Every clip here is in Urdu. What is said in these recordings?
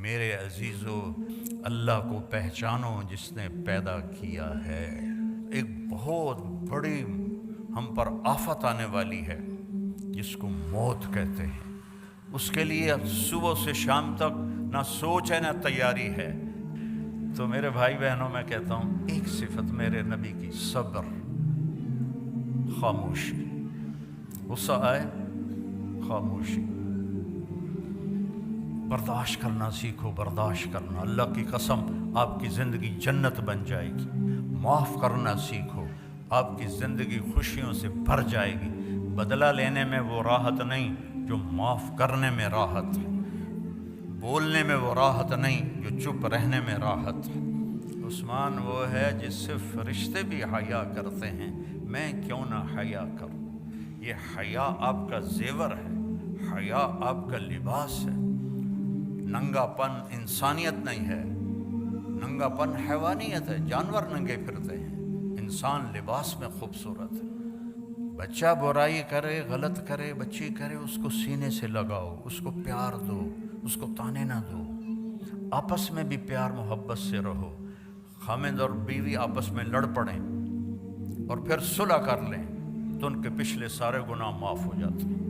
میرے عزیزو، اللہ کو پہچانو جس نے پیدا کیا ہے۔ ایک بہت بڑی ہم پر آفت آنے والی ہے جس کو موت کہتے ہیں۔ اس کے لیے صبح سے شام تک نہ سوچ ہے نہ تیاری ہے۔ تو میرے بھائی بہنوں، میں کہتا ہوں ایک صفت میرے نبی کی، صبر، خاموشی۔ غصہ آئے خاموشی، برداشت کرنا سیکھو، برداشت کرنا۔ اللہ کی قسم آپ کی زندگی جنت بن جائے گی۔ معاف کرنا سیکھو، آپ کی زندگی خوشیوں سے بھر جائے گی۔ بدلہ لینے میں وہ راحت نہیں جو معاف کرنے میں راحت ہے، بولنے میں وہ راحت نہیں جو چپ رہنے میں راحت ہے۔ عثمان وہ ہے جس سے فرشتے بھی حیا کرتے ہیں، میں کیوں نہ حیا کروں؟ یہ حیا آپ کا زیور ہے، حیا آپ کا لباس ہے۔ ننگا پن انسانیت نہیں ہے، ننگا پن حیوانیت ہے۔ جانور ننگے پھرتے ہیں، انسان لباس میں خوبصورت ہے۔ بچہ برائی کرے، غلط کرے، بچی کرے، اس کو سینے سے لگاؤ، اس کو پیار دو، اس کو تانے نہ دو۔ آپس میں بھی پیار محبت سے رہو۔ خامند اور بیوی آپس میں لڑ پڑیں اور پھر صلح کر لیں تو ان کے پچھلے سارے گناہ معاف ہو جاتے ہیں۔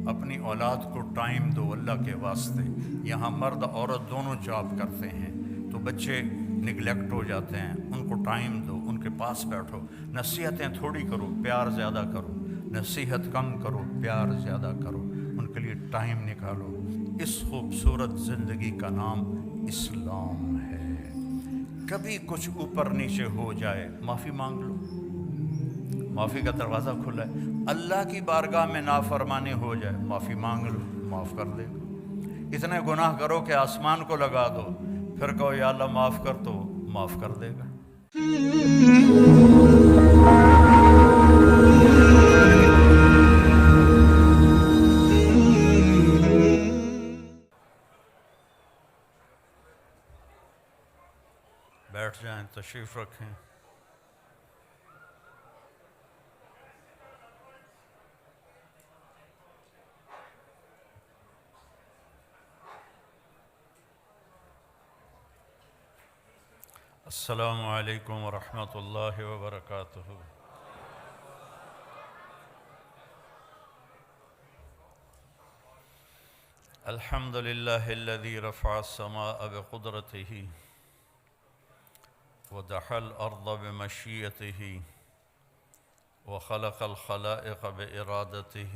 اپنی اولاد کو ٹائم دو اللہ کے واسطے۔ یہاں مرد عورت دونوں جاب کرتے ہیں تو بچے نگلیکٹ ہو جاتے ہیں، ان کو ٹائم دو، ان کے پاس بیٹھو۔ نصیحتیں تھوڑی کرو، پیار زیادہ کرو۔ نصیحت کم کرو، پیار زیادہ کرو، ان کے لیے ٹائم نکالو۔ اس خوبصورت زندگی کا نام اسلام ہے۔ کبھی کچھ اوپر نیچے ہو جائے، معافی مانگ لو، معافی کا دروازہ کھلا ہے۔ اللہ کی بارگاہ میں نافرمانی ہو جائے، معافی مانگ لو، معاف کر دے گا۔ اتنے گناہ کرو کہ آسمان کو لگا دو، پھر کہو یا اللہ معاف کر، تو معاف کر دے گا۔ بیٹھ جائیں، تشریف رکھیں۔ السلام علیکم ورحمۃ اللہ وبرکاتہ۔ الحمد للہ الذی رفع السماء بقدرتہ ودحى الأرض بمشيئته وخلق الخلائق بإرادته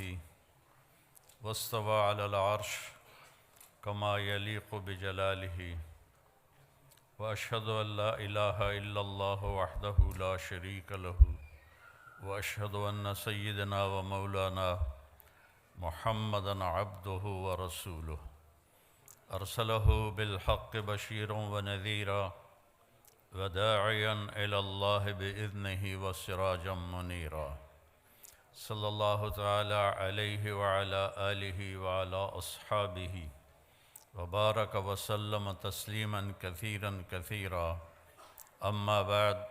واستوى على العرش كما يليق بجلاله وأشهد أن لا إله إلا الله وحده لا شريك له وأشهد أن سيدنا ومولانا محمدا عبده ورسوله أرسله بالحق بشيرا ونذيرا وداعيا إلى الله بإذنه وسراجا منيرا صلى الله تعالى عليه وعلى آله وعلى أصحابه وبارك وسلم تسليما كثيرا كثيرا أما بعد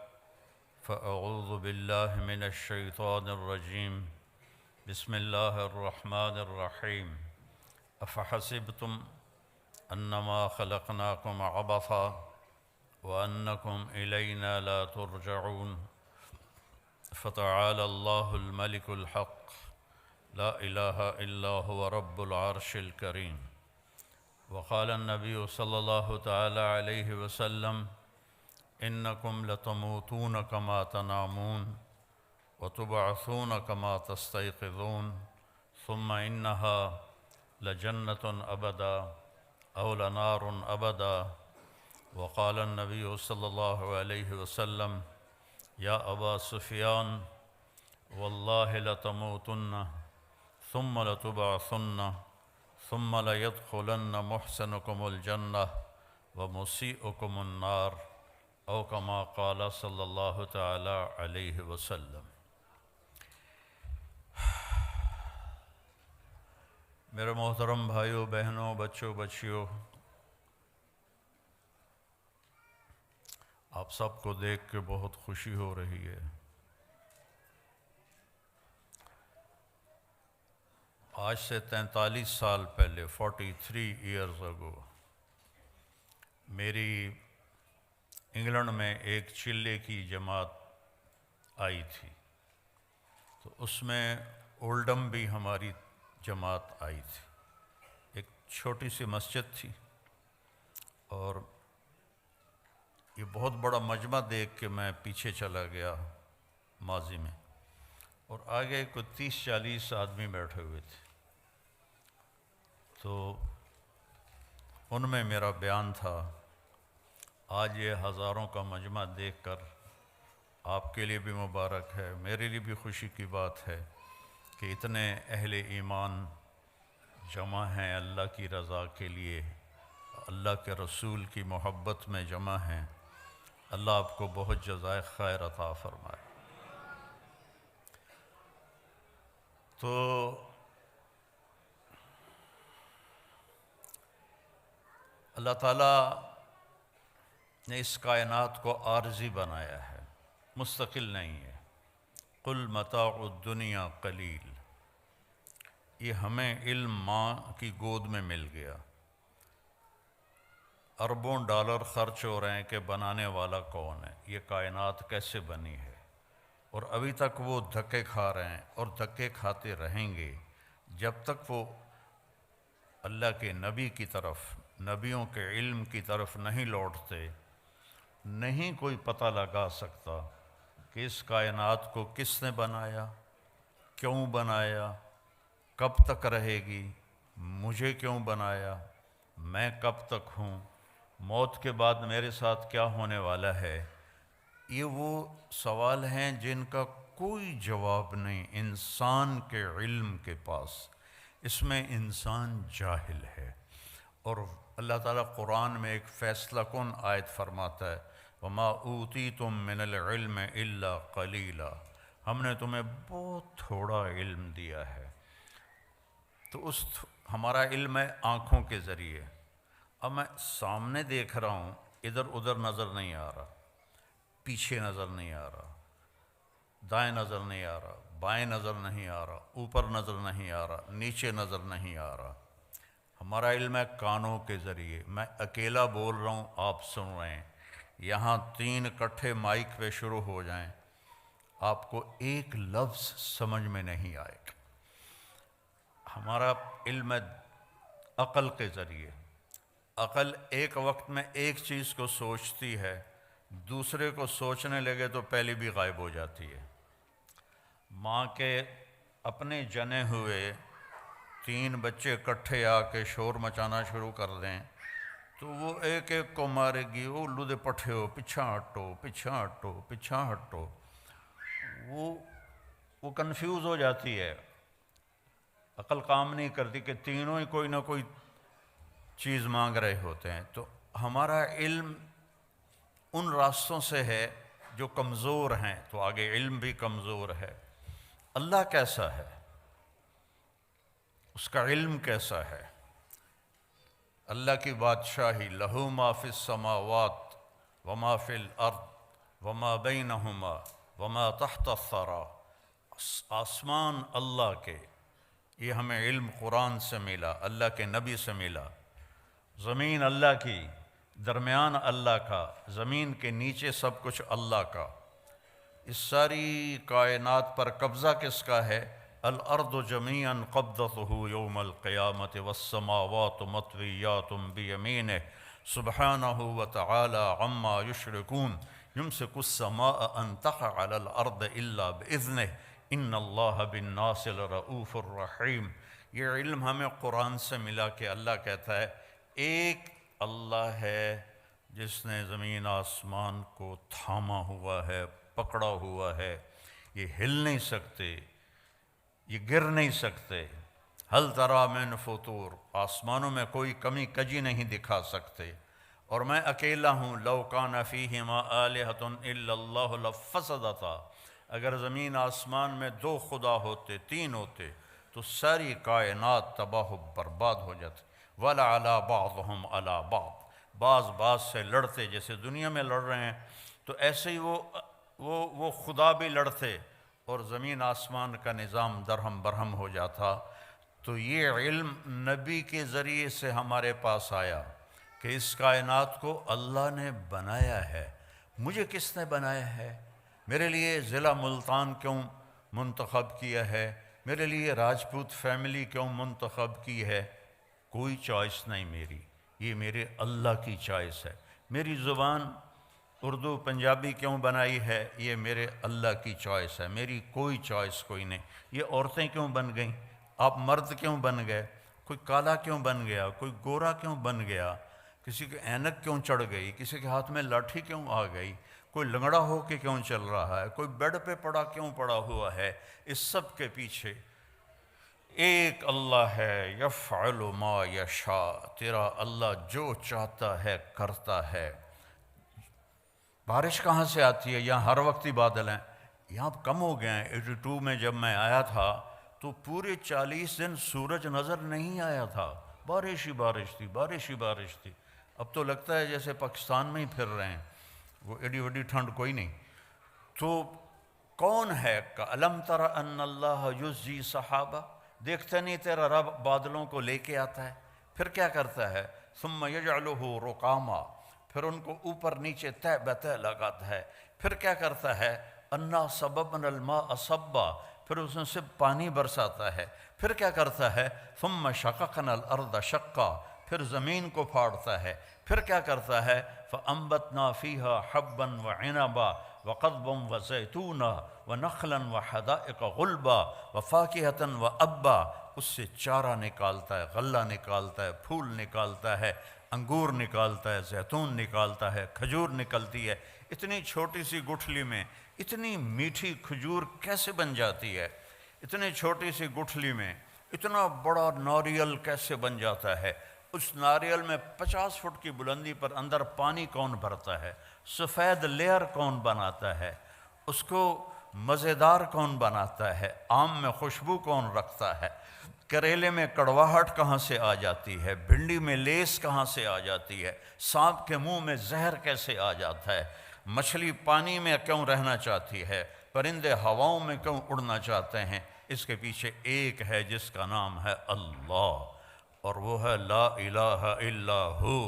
فأعوذ بالله من الشيطان الرجيم بسم الله الرحمن الرحيم أفحسبتم أنما خلقناكم عبثا وأنكم إلينا لا ترجعون فتعالى الله الملك الحق لا إله إلا هو رب العرش الكريم وقال النبي صلى الله تعالى عليه وسلم إنكم لتموتون كما تنامون وتبعثون كما تستيقظون ثم إنها لجنة أبدا أو لنار أبدا وقال النبي صلى الله عليه وسلم يا أبا سفيان والله لتموتن ثم لتبعثن ثم ليدخلن محسنكم الجنة ومسيئكم النار أو كما قال صلى الله تعالى عليه وسلم۔ میرے محترم بھائیوں، بہنوں، بچوں، بچیوں، آپ سب کو دیکھ کے بہت خوشی ہو رہی ہے۔ آج سے 43 سال پہلے 43 ایئرز اگو میری انگلینڈ میں ایک چلے کی جماعت آئی تھی، تو اس میں اولڈم بھی ہماری جماعت آئی تھی۔ ایک چھوٹی سی مسجد تھی اور یہ بہت بڑا مجمع دیکھ کے میں پیچھے چلا گیا ماضی میں، اور آگے کوئی 30-40 آدمی بیٹھے ہوئے تھے، تو ان میں میرا بیان تھا۔ آج یہ ہزاروں کا مجمع دیکھ کر آپ کے لیے بھی مبارک ہے، میرے لیے بھی خوشی کی بات ہے کہ اتنے اہل ایمان جمع ہیں اللہ کی رضا کے لیے، اللہ کے رسول کی محبت میں جمع ہیں۔ اللہ آپ کو بہت جزائے خیر عطا فرمائے۔ تو اللہ تعالیٰ نے اس کائنات کو عارضی بنایا ہے، مستقل نہیں ہے۔ قل متاع الدنیا قلیل، یہ ہمیں علم ماں کی گود میں مل گیا، اربوں ڈالر خرچ ہو رہے ہیں کہ بنانے والا کون ہے، یہ کائنات کیسے بنی ہے، اور ابھی تک وہ دھکے کھا رہے ہیں اور دھکے کھاتے رہیں گے جب تک وہ اللہ کے نبی کی طرف، نبیوں کے علم کی طرف نہیں لوٹتے۔ نہیں کوئی پتہ لگا سکتا کہ اس کائنات کو کس نے بنایا، کیوں بنایا، کب تک رہے گی، مجھے کیوں بنایا، میں کب تک ہوں، موت کے بعد میرے ساتھ کیا ہونے والا ہے۔ یہ وہ سوال ہیں جن کا کوئی جواب نہیں انسان کے علم کے پاس، اس میں انسان جاہل ہے۔ اور اللہ تعالیٰ قرآن میں ایک فیصلہ کن آیت فرماتا ہے، وَمَا أُوتِيتُم مِّنَ الْعِلْمِ إِلَّا قَلِيلًا، ہم نے تمہیں بہت تھوڑا علم دیا ہے۔ تو ہمارا علم ہے آنکھوں کے ذریعے۔ اب میں سامنے دیکھ رہا ہوں، ادھر ادھر نظر نہیں آ رہا، پیچھے نظر نہیں آ رہا، دائیں نظر نہیں آ رہا، بائیں نظر نہیں آ رہا، اوپر نظر نہیں آ رہا، نیچے نظر نہیں آ رہا۔ ہمارا علم ہے کانوں کے ذریعے، میں اکیلا بول رہا ہوں، آپ سن رہے ہیں۔ یہاں 3 اکٹھے مائک پہ شروع ہو جائیں، آپ کو ایک لفظ سمجھ میں نہیں آئے گا۔ ہمارا علم ہے عقل کے ذریعے۔ عقل ایک وقت میں ایک چیز کو سوچتی ہے، دوسرے کو سوچنے لگے تو پہلی بھی غائب ہو جاتی ہے۔ ماں کے اپنے جنے ہوئے 3 بچے اکٹھے آ کے شور مچانا شروع کر دیں تو وہ ایک ایک کو مارے گی، او لودے پٹھے ہو، پیچھا ہٹو، پیچھا ہٹو، پیچھا ہٹو۔ وہ کنفیوز ہو جاتی ہے، عقل کام نہیں کرتی کہ تینوں ہی کوئی نہ کوئی چیز مانگ رہے ہوتے ہیں۔ تو ہمارا علم ان راستوں سے ہے جو کمزور ہیں، تو آگے علم بھی کمزور ہے۔ اللہ کیسا ہے، اس کا علم کیسا ہے؟ اللہ کی بادشاہی، لہو ما فی السماوات وما فی الارض وما بینہما وما تحت الثری، آسمان اللہ کے، یہ ہمیں علم قرآن سے ملا، اللہ کے نبی سے ملا۔ زمین اللہ کی، درمیان اللہ کا، زمین کے نیچے سب کچھ اللہ کا۔ اس ساری کائنات پر قبضہ کس کا ہے؟ الارض جمیعا قبضتہ یوم القیامت والسماوات مطویات بیمینہ سبحانہ وتعالی عما یشرکون یمسک السماء ان تقع علی الارض الا باذنہ ان اللہ بالناس لرؤوف الرحیم۔ یہ علم ہمیں قرآن سے ملا کہ اللہ کہتا ہے ایک اللہ ہے جس نے زمین آسمان کو تھاما ہوا ہے، پکڑا ہوا ہے، یہ ہل نہیں سکتے، یہ گر نہیں سکتے۔ ہل تری من فطور، آسمانوں میں کوئی کمی کجی نہیں دکھا سکتے، اور میں اکیلا ہوں۔ لو کان فیہما آلہۃ الا اللہ لفسدتا، اگر زمین آسمان میں 2 خدا ہوتے، 3 ہوتے تو ساری کائنات تباہ و برباد ہو جاتی۔ وَلَعَلَىٰ بَعْضُهُمْ عَلَىٰ بَعْض، بعض سے لڑتے، جیسے دنیا میں لڑ رہے ہیں تو ایسے ہی وہ خدا بھی لڑتے اور زمین آسمان کا نظام درہم برہم ہو جاتا۔ تو یہ علم نبی کے ذریعے سے ہمارے پاس آیا کہ کہ اس کائنات کو اللہ نے بنایا ہے۔ مجھے کس نے بنایا ہے؟ میرے لیے ضلع ملتان کیوں منتخب کیا ہے؟ میرے لیے راجپوت فیملی کیوں منتخب کی ہے؟ کوئی چوائس نہیں میری، یہ میرے اللہ کی چوائس ہے۔ میری زبان اردو پنجابی کیوں بنائی ہے؟ یہ میرے اللہ کی چوائس ہے، میری کوئی چوائس کوئی نہیں۔ یہ عورتیں کیوں بن گئیں؟ آپ مرد کیوں بن گئے؟ کوئی کالا کیوں بن گیا؟ کوئی گورا کیوں بن گیا؟ کسی کے اینک کیوں چڑھ گئی؟ کسی کے ہاتھ میں لاٹھی کیوں آ گئی؟ کوئی لنگڑا ہو کے کیوں چل رہا ہے؟ کوئی بیڈ پہ پڑا کیوں پڑا ہوا ہے؟ اس سب کے پیچھے ایک اللہ ہے، یفعل ما یشاء، تیرا اللہ جو چاہتا ہے کرتا ہے۔ بارش کہاں سے آتی ہے؟ یہاں ہر وقت ہی بادل ہیں، یہاں کم ہو گئے ہیں۔ 82 میں جب میں آیا تھا تو پورے 40 دن سورج نظر نہیں آیا تھا، بارش ہی بارش تھی، بارش ہی بارش تھی۔ اب تو لگتا ہے جیسے پاکستان میں ہی پھر رہے ہیں، وہ ایڈی وڈی ٹھنڈ کوئی نہیں۔ تو کون ہے؟ أَلَمْ تَرَ أَنَّ اللَّهَ يُزْجِي سَحَابًا، دیکھتے نہیں تیرا رب بادلوں کو لے کے آتا ہے؟ پھر کیا کرتا ہے؟ ثُمَّ يَجْعَلُهُ رُقَامًا، پھر ان کو اوپر نیچے تہ بتہ لگاتا ہے۔ پھر کیا کرتا ہے؟ أَنَّا صَبَبْنَا الْمَاءَ صَبًّا، پھر اس میں سے پانی برساتا ہے۔ پھر کیا کرتا ہے؟ ثُمَّ شَقَقْنَا الْأَرْضَ شَقًّا، پھر زمین کو پھاڑتا ہے۔ پھر کیا کرتا ہے؟ فَأَنبَتْنَا فِيهَا حَبًّا وَعِنَبًا وَقَضْبًا وَزَيْتُونًا وَنَخْلًا وَحَدَائِقَ غُلْبًا وَفَاكِهَةً وَأَبًّا، اس سے چارہ نکالتا ہے، غلہ نکالتا ہے، پھول نکالتا ہے، انگور نکالتا ہے، زیتون نکالتا ہے، کھجور نکلتی ہے۔ اتنی چھوٹی سی گٹھلی میں اتنی میٹھی کھجور کیسے بن جاتی ہے؟ اتنی چھوٹی سی گٹھلی میں اتنا بڑا ناریل کیسے بن جاتا ہے؟ اس ناریل میں 50 فٹ کی بلندی پر اندر پانی کون بھرتا ہے؟ سفید لیئر کون بناتا ہے؟ اس کو مزیدار کون بناتا ہے؟ آم میں خوشبو کون رکھتا ہے؟ کریلے میں کڑواہٹ کہاں سے آ جاتی ہے؟ بھنڈی میں لیس کہاں سے آ جاتی ہے؟ سانپ کے منہ میں زہر کیسے آ جاتا ہے؟ مچھلی پانی میں کیوں رہنا چاہتی ہے؟ پرندے ہواؤں میں کیوں اڑنا چاہتے ہیں؟ اس کے پیچھے ایک ہے جس کا نام ہے اللہ، اور وہ ہے لا الہ الا ہو،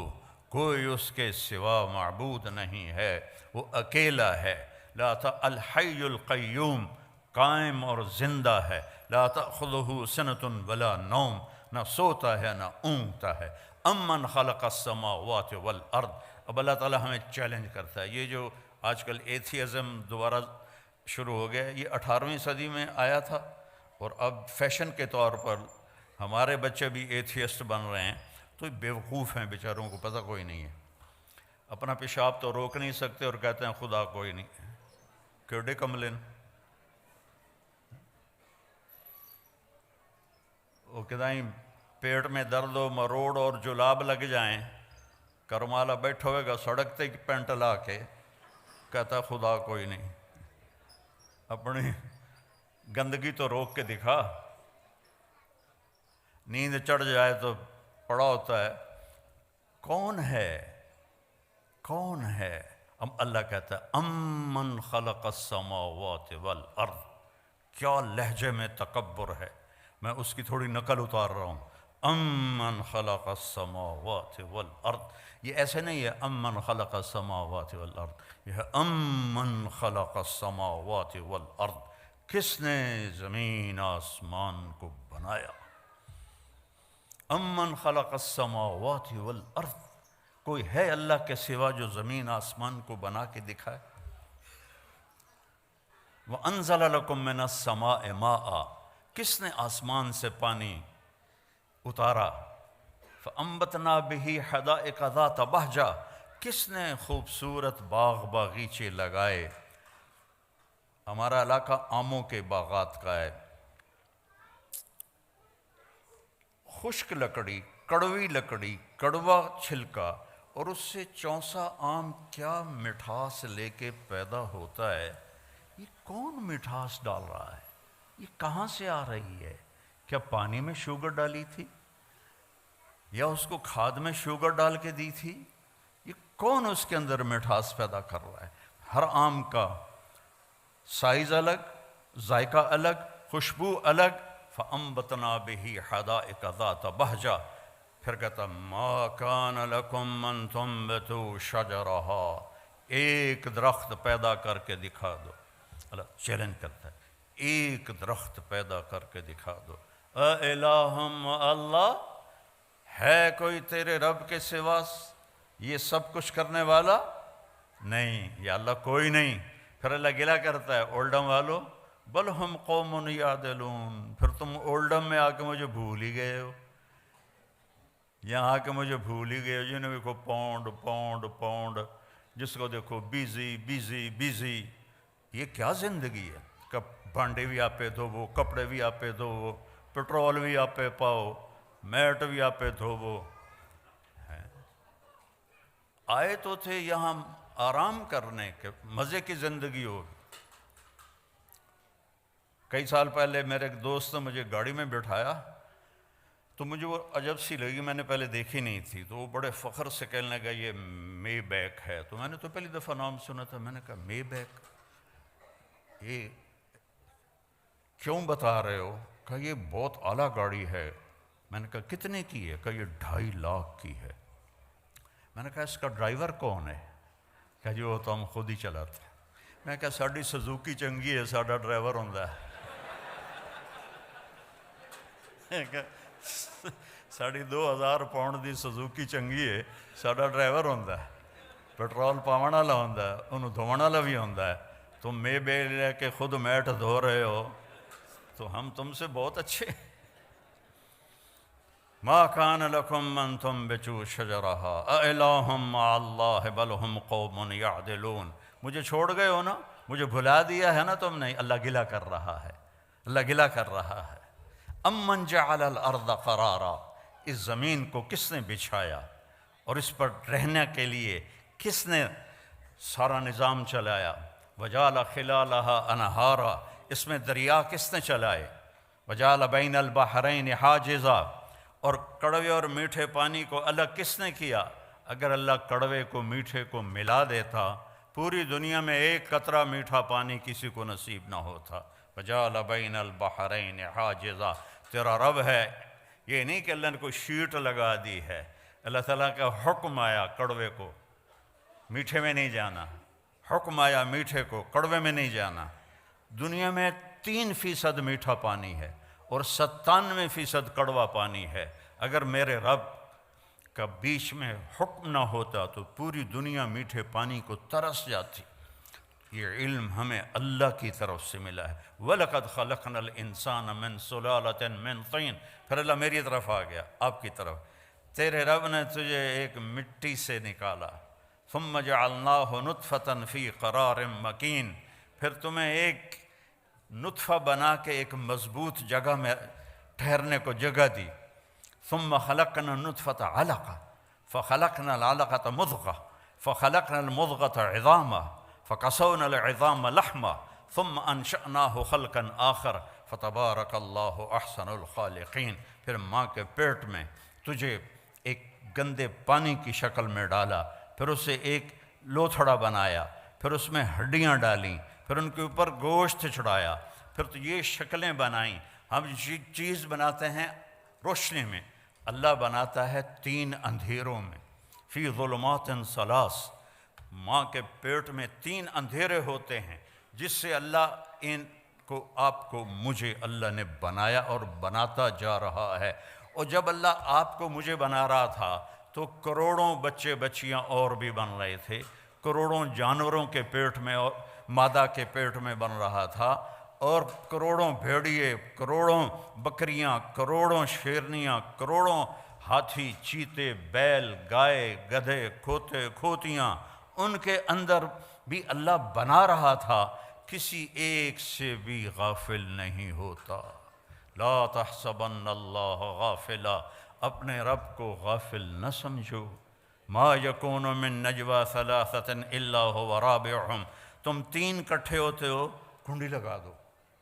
کوئی اس کے سوا معبود نہیں ہے، وہ اکیلا ہے۔ لا الحی القیوم، قائم اور زندہ ہے۔ لا تأخذہ سنۃ ولا نوم، نہ سوتا ہے نہ اونگتا ہے۔ امن خلق السماوات والارض، اب اللہ تعالیٰ ہمیں چیلنج کرتا ہے۔ یہ جو آج کل ایتھیزم دوبارہ شروع ہو گیا، یہ 18ویں صدی میں آیا تھا، اور اب فیشن کے طور پر ہمارے بچے بھی ایتھیسٹ بن رہے ہیں۔ تو بیوقوف ہیں بیچاروں کو پتہ کوئی نہیں ہے، اپنا پیشاب تو روک نہیں سکتے اور کہتے ہیں خدا کوئی نہیں۔ کیڑے کملن، وہ کدائیں پیٹ میں درد و مروڑ اور جلاب لگ جائیں، کرمالا بیٹھا ہوئے گا سڑک تے پینٹ لا کے کہتا خدا کوئی نہیں۔ اپنی گندگی تو روک کے دکھا۔ نیند چڑھ جائے تو پڑا ہوتا ہے کون ہے؟ کون ہے؟ اب اللہ کہتا ہے امن خلق السماوات والارض، کیا لہجے میں تکبر ہے، میں اس کی تھوڑی نقل اتار رہا ہوں۔ امن خلق السماوات والارض، یہ ایسے نہیں ہے امن خلق السماوات والارض، یہ ہے امن خلق السماوات والارض، کس نے زمین آسمان کو بنایا؟ امن خلق السماوات والارض، کوئی ہے اللہ کے سوا جو زمین آسمان کو بنا کے دکھائے؟ وَأَنزَلَ لَكُم مِّنَ السَّمَاءِ مَاءً، کس نے آسمان سے پانی اتارا؟ فَأَنبَتْنَا بِهِ حَدَائِقَ ذَاتَ بَهْجَةٍ، کس نے خوبصورت باغ باغیچے لگائے؟ ہمارا علاقہ آموں کے باغات کا ہے، خشک لکڑی، کڑوی لکڑی، کڑوا چھلکا، اور اس سے چونسا آم کیا مٹھاس لے کے پیدا ہوتا ہے۔ یہ کون مٹھاس ڈال رہا ہے؟ یہ کہاں سے آ رہی ہے؟ کیا پانی میں شوگر ڈالی تھی یا اس کو کھاد میں شوگر ڈال کے دی تھی؟ یہ کون اس کے اندر مٹھاس پیدا کر رہا ہے؟ ہر آم کا سائز الگ، ذائقہ الگ، خوشبو الگ۔ فَأَنبَتْنَا بِهِ حَدَائِقَ ذَاتَ بَهْجَةٍ، پھر کہتا ما کان لکم ان تنبتوا شجرہا، ایک درخت پیدا کر کے دکھا دو. اللہ چیلنج کرتا ہے، ایک درخت پیدا کر کے دکھا دو. الہم، اللہ ہے کوئی تیرے رب کے سوا یہ سب کچھ کرنے والا؟ نہیں، یا اللہ کوئی نہیں. پھر اللہ گلہ کرتا ہے اولڈم والو، بل ہم قوم یعدلون، پھر تم اولڈم میں آ کے مجھے بھول ہی گئے ہو، یہاں آ کے مجھے بھول ہی گئے ہو. جنہیں دیکھو پاؤنڈ پاؤنڈ پاؤنڈ، جس کو دیکھو بیزی بیزی بیزی. یہ کیا زندگی ہے؟ بھانڈے بھی آپ پہ دھوو، کپڑے بھی آپ پہ دھوو، پٹرول بھی آپ پہ پاؤ، میٹ بھی آپ پہ دھوو. آئے تو تھے یہاں آرام کرنے کے، مزے کی زندگی ہو. کئی سال پہلے میرے ایک دوست نے مجھے گاڑی میں بٹھایا تو مجھے وہ عجب سی لگی، میں نے پہلے دیکھی نہیں تھی. تو وہ بڑے فخر سے کہنے لگا یہ مے بیک ہے. تو میں نے تو پہلی دفعہ نام سنا تھا. میں نے کہا مے بیک، یہ کیوں بتا رہے ہو؟ کہا یہ بہت اعلیٰ گاڑی ہے. میں نے کہا کتنے کی ہے؟ کہا یہ 2.5 لاکھ کی ہے. میں نے کہا اس کا ڈرائیور کون ہے؟ کہا جی وہ تو ہم خود ہی چلاتے ہیں. میں نے کہا ساڑی سزوکی چنگی ہے، ساڑا ڈرائیور ہوندہ ہے. 2000 پاؤنڈ دی سزوکی چنگی ہے، ساڑا ڈرائیور ہوندہ ہے، پیٹرول پاون والا ہوندہ ہے، انہوں دھوਣ والا بھی ہوندہ ہے. تم میں بے لے کے خود میٹ دھو رہے ہو تو ہم تم سے بہت اچھے. ما کان لکم ان تنبتوا شجرہا االہم مع اللہ بل ہم قوم یعدلون. مجھے چھوڑ گئے ہو نا، مجھے بھلا دیا ہے نا تم نے. اللہ گلہ کر رہا ہے، اللہ گلہ کر رہا ہے. امن جعل الارض قرارا، اس زمین کو کس نے بچھایا اور اس پر رہنے کے لیے کس نے سارا نظام چلایا. وجعل خلالہا انہارا، اس میں دریا کس نے چلائے. وجعل بین البحرین حاجزا، اور کڑوے اور میٹھے پانی کو الگ کس نے کیا. اگر اللہ کڑوے کو میٹھے کو ملا دیتا پوری دنیا میں ایک قطرہ میٹھا پانی کسی کو نصیب نہ ہوتا. وجعل بین البحرین حاجزا، تیرا رب ہے. یہ نہیں کہ اللہ نے کوئی شیٹ لگا دی ہے. اللہ تعالیٰ کا حکم آیا کڑوے کو میٹھے میں نہیں جانا، حکم آیا میٹھے کو کڑوے میں نہیں جانا. دنیا میں 3% میٹھا پانی ہے اور 97% کڑوا پانی ہے. اگر میرے رب کا بیچ میں حکم نہ ہوتا تو پوری دنیا میٹھے پانی کو ترس جاتی. یہ علم ہمیں اللہ کی طرف سے ملا ہے. وَلَقَدْ خَلَقْنَا الْإِنسَانَ مِنْ سُلَالَةٍ مِنْ طِينٍ. پھر اللہ میری طرف آ گیا، آپ کی طرف. تیرے رب نے تجھے ایک مٹی سے نکالا. ثُمَّ جَعَلْنَاهُ نُطْفَةً فِي قَرَارٍ مَكِينٍ، پھر تمہیں ایک نطفہ بنا کے ایک مضبوط جگہ میں ٹھہرنے کو جگہ دی. ثم خلقنا النطفة علقة فخلقنا العلقة مضغة فخلقنا المضغة عظاما فقسونا العظام لحما ثم انشأناه خلقا آخر فتبارك الله احسن الخالقین. پھر ماں کے پیٹ میں تجھے ایک گندے پانی کی شکل میں ڈالا، پھر اسے ایک لوتھڑا بنایا، پھر اس میں ہڈیاں ڈالیں، پھر ان کے اوپر گوشت چڑھایا، پھر تو یہ شکلیں بنائیں. ہم چیز بناتے ہیں روشنی میں، اللہ بناتا ہے 3 اندھیروں میں. فی ظلمات ثلاث، ماں کے پیٹ میں 3 اندھیرے ہوتے ہیں جس سے اللہ ان کو آپ کو مجھے اللہ نے بنایا اور بناتا جا رہا ہے. اور جب اللہ آپ کو مجھے بنا رہا تھا تو کروڑوں بچے بچیاں اور بھی بن رہے تھے، کروڑوں جانوروں کے پیٹ میں اور مادہ کے پیٹ میں بن رہا تھا، اور کروڑوں بھیڑیے، کروڑوں بکریاں، کروڑوں شیرنیاں، کروڑوں ہاتھی، چیتے، بیل، گائے، گدھے، کھوتے، کھوتیاں، ان کے اندر بھی اللہ بنا رہا تھا. کسی ایک سے بھی غافل نہیں ہوتا. لا تحسبن اللہ غافلا، اپنے رب کو غافل نہ سمجھو. ما یکون من نجوى ثلاثة الا هو رابعهم، تم 3 کٹھے ہوتے ہو، کنڈی لگا دو،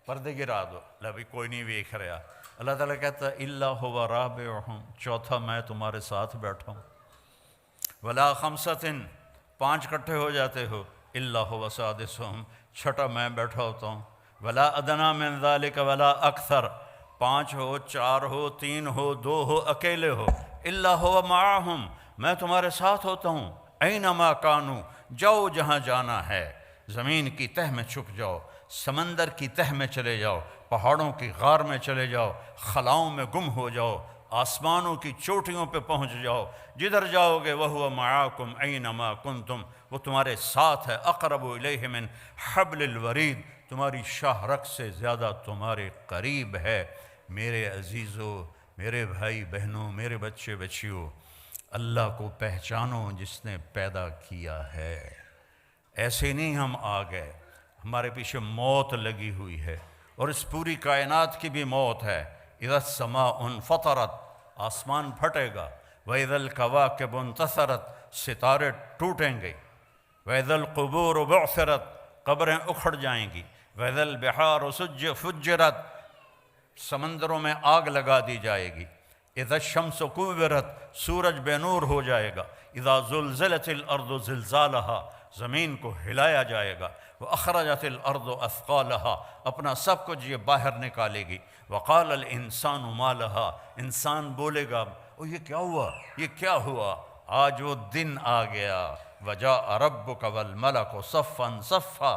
پردے گرا دو، بھی کوئی نہیں دیکھ رہا. اللہ تعالیٰ کہتا ہے الا هو رابعهم، چوتھا میں تمہارے ساتھ بیٹھا ہوں. ولا خمسة، 5 کٹھے ہو جاتے ہو، الا هو سادسهم، چھٹا میں بیٹھا ہوتا ہوں. ولا ادنی من ذلك ولا اکثر، 5 ہو، 4 ہو، 3 ہو، 2 ہو، اکیلے ہو، الا هو معهم، میں تمہارے ساتھ ہوتا ہوں، اینما کانوا، جاؤ جہاں جانا ہے، زمین کی تہ میں چھپ جاؤ، سمندر کی تہ میں چلے جاؤ، پہاڑوں کی غار میں چلے جاؤ، خلاؤں میں گم ہو جاؤ، آسمانوں کی چوٹیوں پہ پہنچ جاؤ، جدھر جاؤ گے وَهُوَ مَعَاكُمْ أَيْنَمَا كُنْتُمْ، وہ تمہارے ساتھ ہے، اقرب الیہ من حبل الورید، تمہاری شاہ رگ سے زیادہ تمہارے قریب ہے۔ میرے عزیزو، میرے بھائی بہنوں، میرے بچے بچیوں، اللہ کو پہچانو جس نے پیدا کیا ہے۔ ایسے نہیں ہم آ گئے، ہمارے پیچھے موت لگی ہوئی ہے، اور اس پوری کائنات کی بھی موت ہے۔ اذا السماء انفطرت، آسمان پھٹے گا، وَإِذَا الْكَوَاكِبُ انتثرت، ستارے ٹوٹیں گے، وَإِذَا الْقُبُورُ بُعْثِرَتْ، قبریں اکھڑ جائیں گی، وَإِذَا الْبِحَارُ فُجِّرَتْ، سمندروں میں آگ لگا دی جائے گی، اذا الشمس کورت، سورج بے نور ہو جائے گا، اذا زلزلت الارض زلزالہا، زمین کو ہلایا جائے گا، واخرجت الارض اثقالہا، اپنا سب کچھ یہ باہر نکالے گی، وقال الانسان ما لہا، انسان بولے گا او یہ کیا ہوا، یہ کیا ہوا، آج وہ دن آ گیا، وجاء ربک والملک صفا صفا،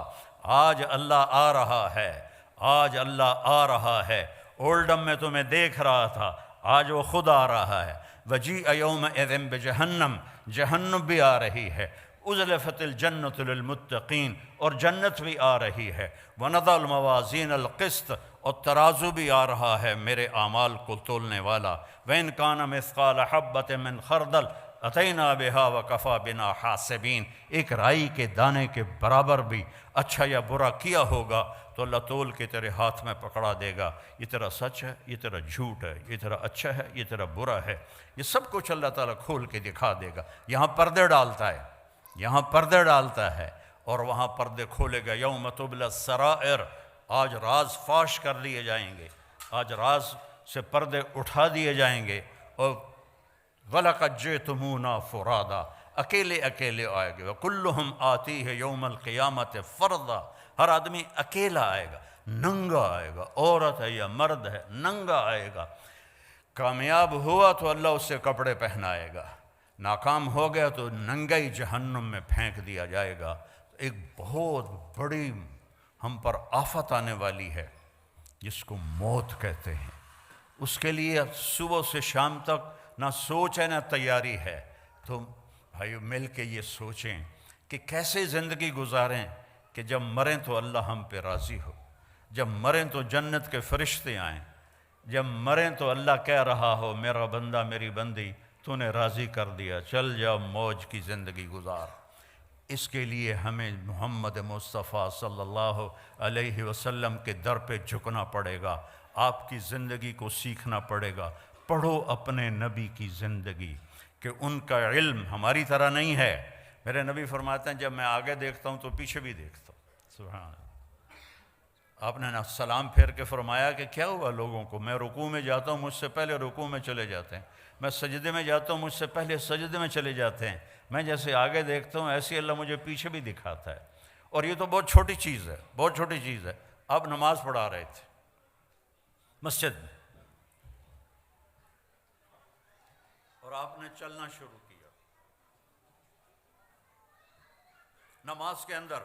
آج اللہ آ رہا ہے، آج اللہ آ رہا ہے، اولڈم میں تمہیں دیکھ رہا تھا، آج وہ خود آ رہا ہے، وجیء یومئذ بجہنم، جہنم بھی آ رہی ہے، ازلفت الجنۃ للمتقین، اور جنت بھی آ رہی ہے، ونضع الموازین القسط، اور ترازو بھی آ رہا ہے میرے اعمال کو تولنے والا، وَإِنْ كَانَ مِثْقَالَ حَبَّةٍ مِّنْ خَرْدَلٍ أَتَيْنَا بِهَا وَكَفَى بِنَا حَاسِبِينَ، ایک رائی کے دانے کے برابر بھی اچھا یا برا کیا ہوگا تو اللہ تول کے تیرے ہاتھ میں پکڑا دے گا، یہ تیرا سچ ہے، یہ تیرا جھوٹ ہے، یہ تیرا اچھا ہے، یہ تیرا برا ہے، یہ سب کچھ اللہ تعالیٰ کھول کے دکھا دے گا۔ یہاں پردے ڈالتا ہے، یہاں پردے ڈالتا ہے، اور وہاں پردے کھولے گا، یوم تبلی السرائر، آج راز فاش کر لیے جائیں گے، آج راز سے پردے اٹھا دیے جائیں گے، اور وَلَقَدْ جِئْتُمُونَا فُرَادًا، اکیلے اکیلے آئے گے، وَكُلُّهُمْ آتِيهِ يَوْمَ الْقِيَامَةِ فَرْدًا، ہر آدمی اکیلا آئے گا، ننگا آئے گا، عورت ہے یا مرد ہے، ننگا آئے گا، کامیاب ہوا تو اللہ اس سے کپڑے پہنائے گا، ناکام ہو گیا تو ننگائی جہنم میں پھینک دیا جائے گا۔ ایک بہت بڑی ہم پر آفت آنے والی ہے جس کو موت کہتے ہیں، اس کے لیے صبح سے شام تک نہ سوچ ہے نہ تیاری ہے۔ تو بھائیو مل کے یہ سوچیں کہ کیسے زندگی گزاریں کہ جب مریں تو اللہ ہم پہ راضی ہو، جب مریں تو جنت کے فرشتے آئیں، جب مریں تو اللہ کہہ رہا ہو میرا بندہ میری بندی تو نے راضی کر دیا، چل جا موج کی زندگی گزار۔ اس کے لیے ہمیں محمد مصطفیٰ صلی اللہ علیہ وسلم کے در پہ جھکنا پڑے گا، آپ کی زندگی کو سیکھنا پڑے گا۔ پڑھو اپنے نبی کی زندگی کہ ان کا علم ہماری طرح نہیں ہے۔ میرے نبی فرماتے ہیں جب میں آگے دیکھتا ہوں تو پیچھے بھی دیکھتا ہوں۔ سبحان اللہ۔ آپ نے نا سلام پھیر کے فرمایا کہ کیا ہوا لوگوں کو، میں رکوع میں جاتا ہوں مجھ سے پہلے رکوع میں چلے جاتے ہیں، میں سجدے میں جاتا ہوں مجھ سے پہلے سجدے میں چلے جاتے ہیں، میں جیسے آگے دیکھتا ہوں ایسے اللہ مجھے پیچھے بھی دکھاتا ہے۔ اور یہ تو بہت چھوٹی چیز ہے، بہت چھوٹی چیز ہے۔ آپ نماز پڑھا رہے تھے مسجد میں اور آپ نے چلنا شروع کیا نماز کے اندر،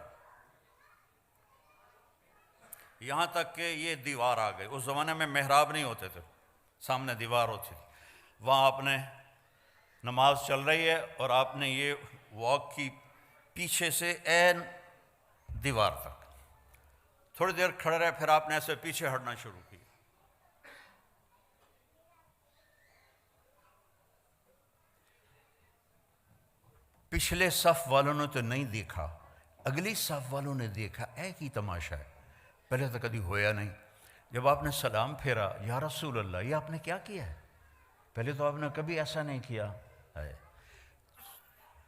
یہاں تک کہ یہ دیوار آ گئی۔ اس زمانے میں محراب نہیں ہوتے تھے، سامنے دیوار ہوتی تھی، وہاں آپ نے نماز چل رہی ہے اور آپ نے یہ واک کی پیچھے سے عین دیوار تک، تھوڑی دیر کھڑے رہے، پھر آپ نے ایسے پیچھے ہٹنا شروع کیا۔ پچھلے صف والوں نے تو نہیں دیکھا، اگلی صف والوں نے دیکھا، ایک ہی تماشا ہے، پہلے تو کبھی ہویا نہیں۔ جب آپ نے سلام پھیرا، یا رسول اللہ یہ آپ نے کیا کیا ہے، پہلے تو آپ نے کبھی ایسا نہیں کیا ہے۔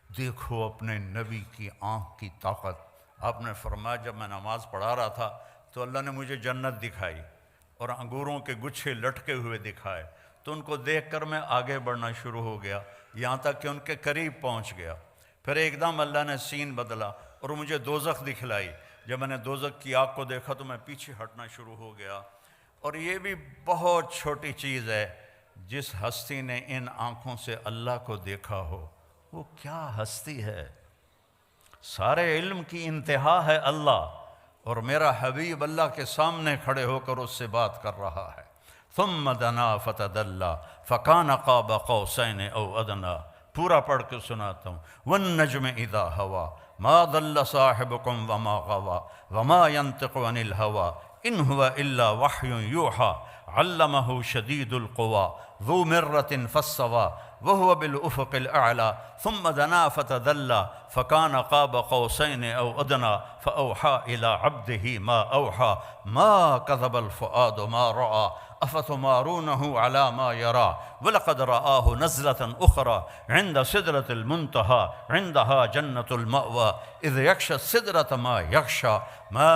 دیکھو اپنے نبی کی آنکھ کی طاقت۔ آپ نے فرمایا جب میں نماز پڑھا رہا تھا تو اللہ نے مجھے جنت دکھائی اور انگوروں کے گچھے لٹکے ہوئے دکھائے، تو ان کو دیکھ کر میں آگے بڑھنا شروع ہو گیا، یہاں تک کہ ان کے قریب پہنچ گیا۔ پھر ایک دم اللہ نے سین بدلا اور مجھے دوزخ دکھلائی۔ جب میں نے دوزخ کی آگ کو دیکھا تو میں پیچھے ہٹنا شروع ہو گیا۔ اور یہ بھی بہت چھوٹی چیز ہے جس ہستی نے ان آنکھوں سے اللہ کو دیکھا ہو وہ کیا ہستی ہے؟ سارے علم کی انتہا ہے اللہ، اور میرا حبیب اللہ کے سامنے کھڑے ہو کر اس سے بات کر رہا ہے۔ ثم دنا فتدلی فکان قاب قوسین او ادنی، پورا پڑھ کے سناتا ہوں۔ والنجم اذا ہوا ما ضل صاحبکم وما غوا وما ينطق عن الہوا ان هو الا وحی یوحی علمہ شدید القوی ذو مرۃ فاستوی وهو بالافق الاعلی ثم دنا فتدلی فکان قاب قوسین او ادنی فاوحی الی عبدہ ما اوحی ما کذب الفؤاد ما رأى افتمارونه على ما يرى ولقد رآه نزلة أخرى عند سدرة المنتهى عندها جنة المأوى إذ يغشى السدرة ما يغشى ما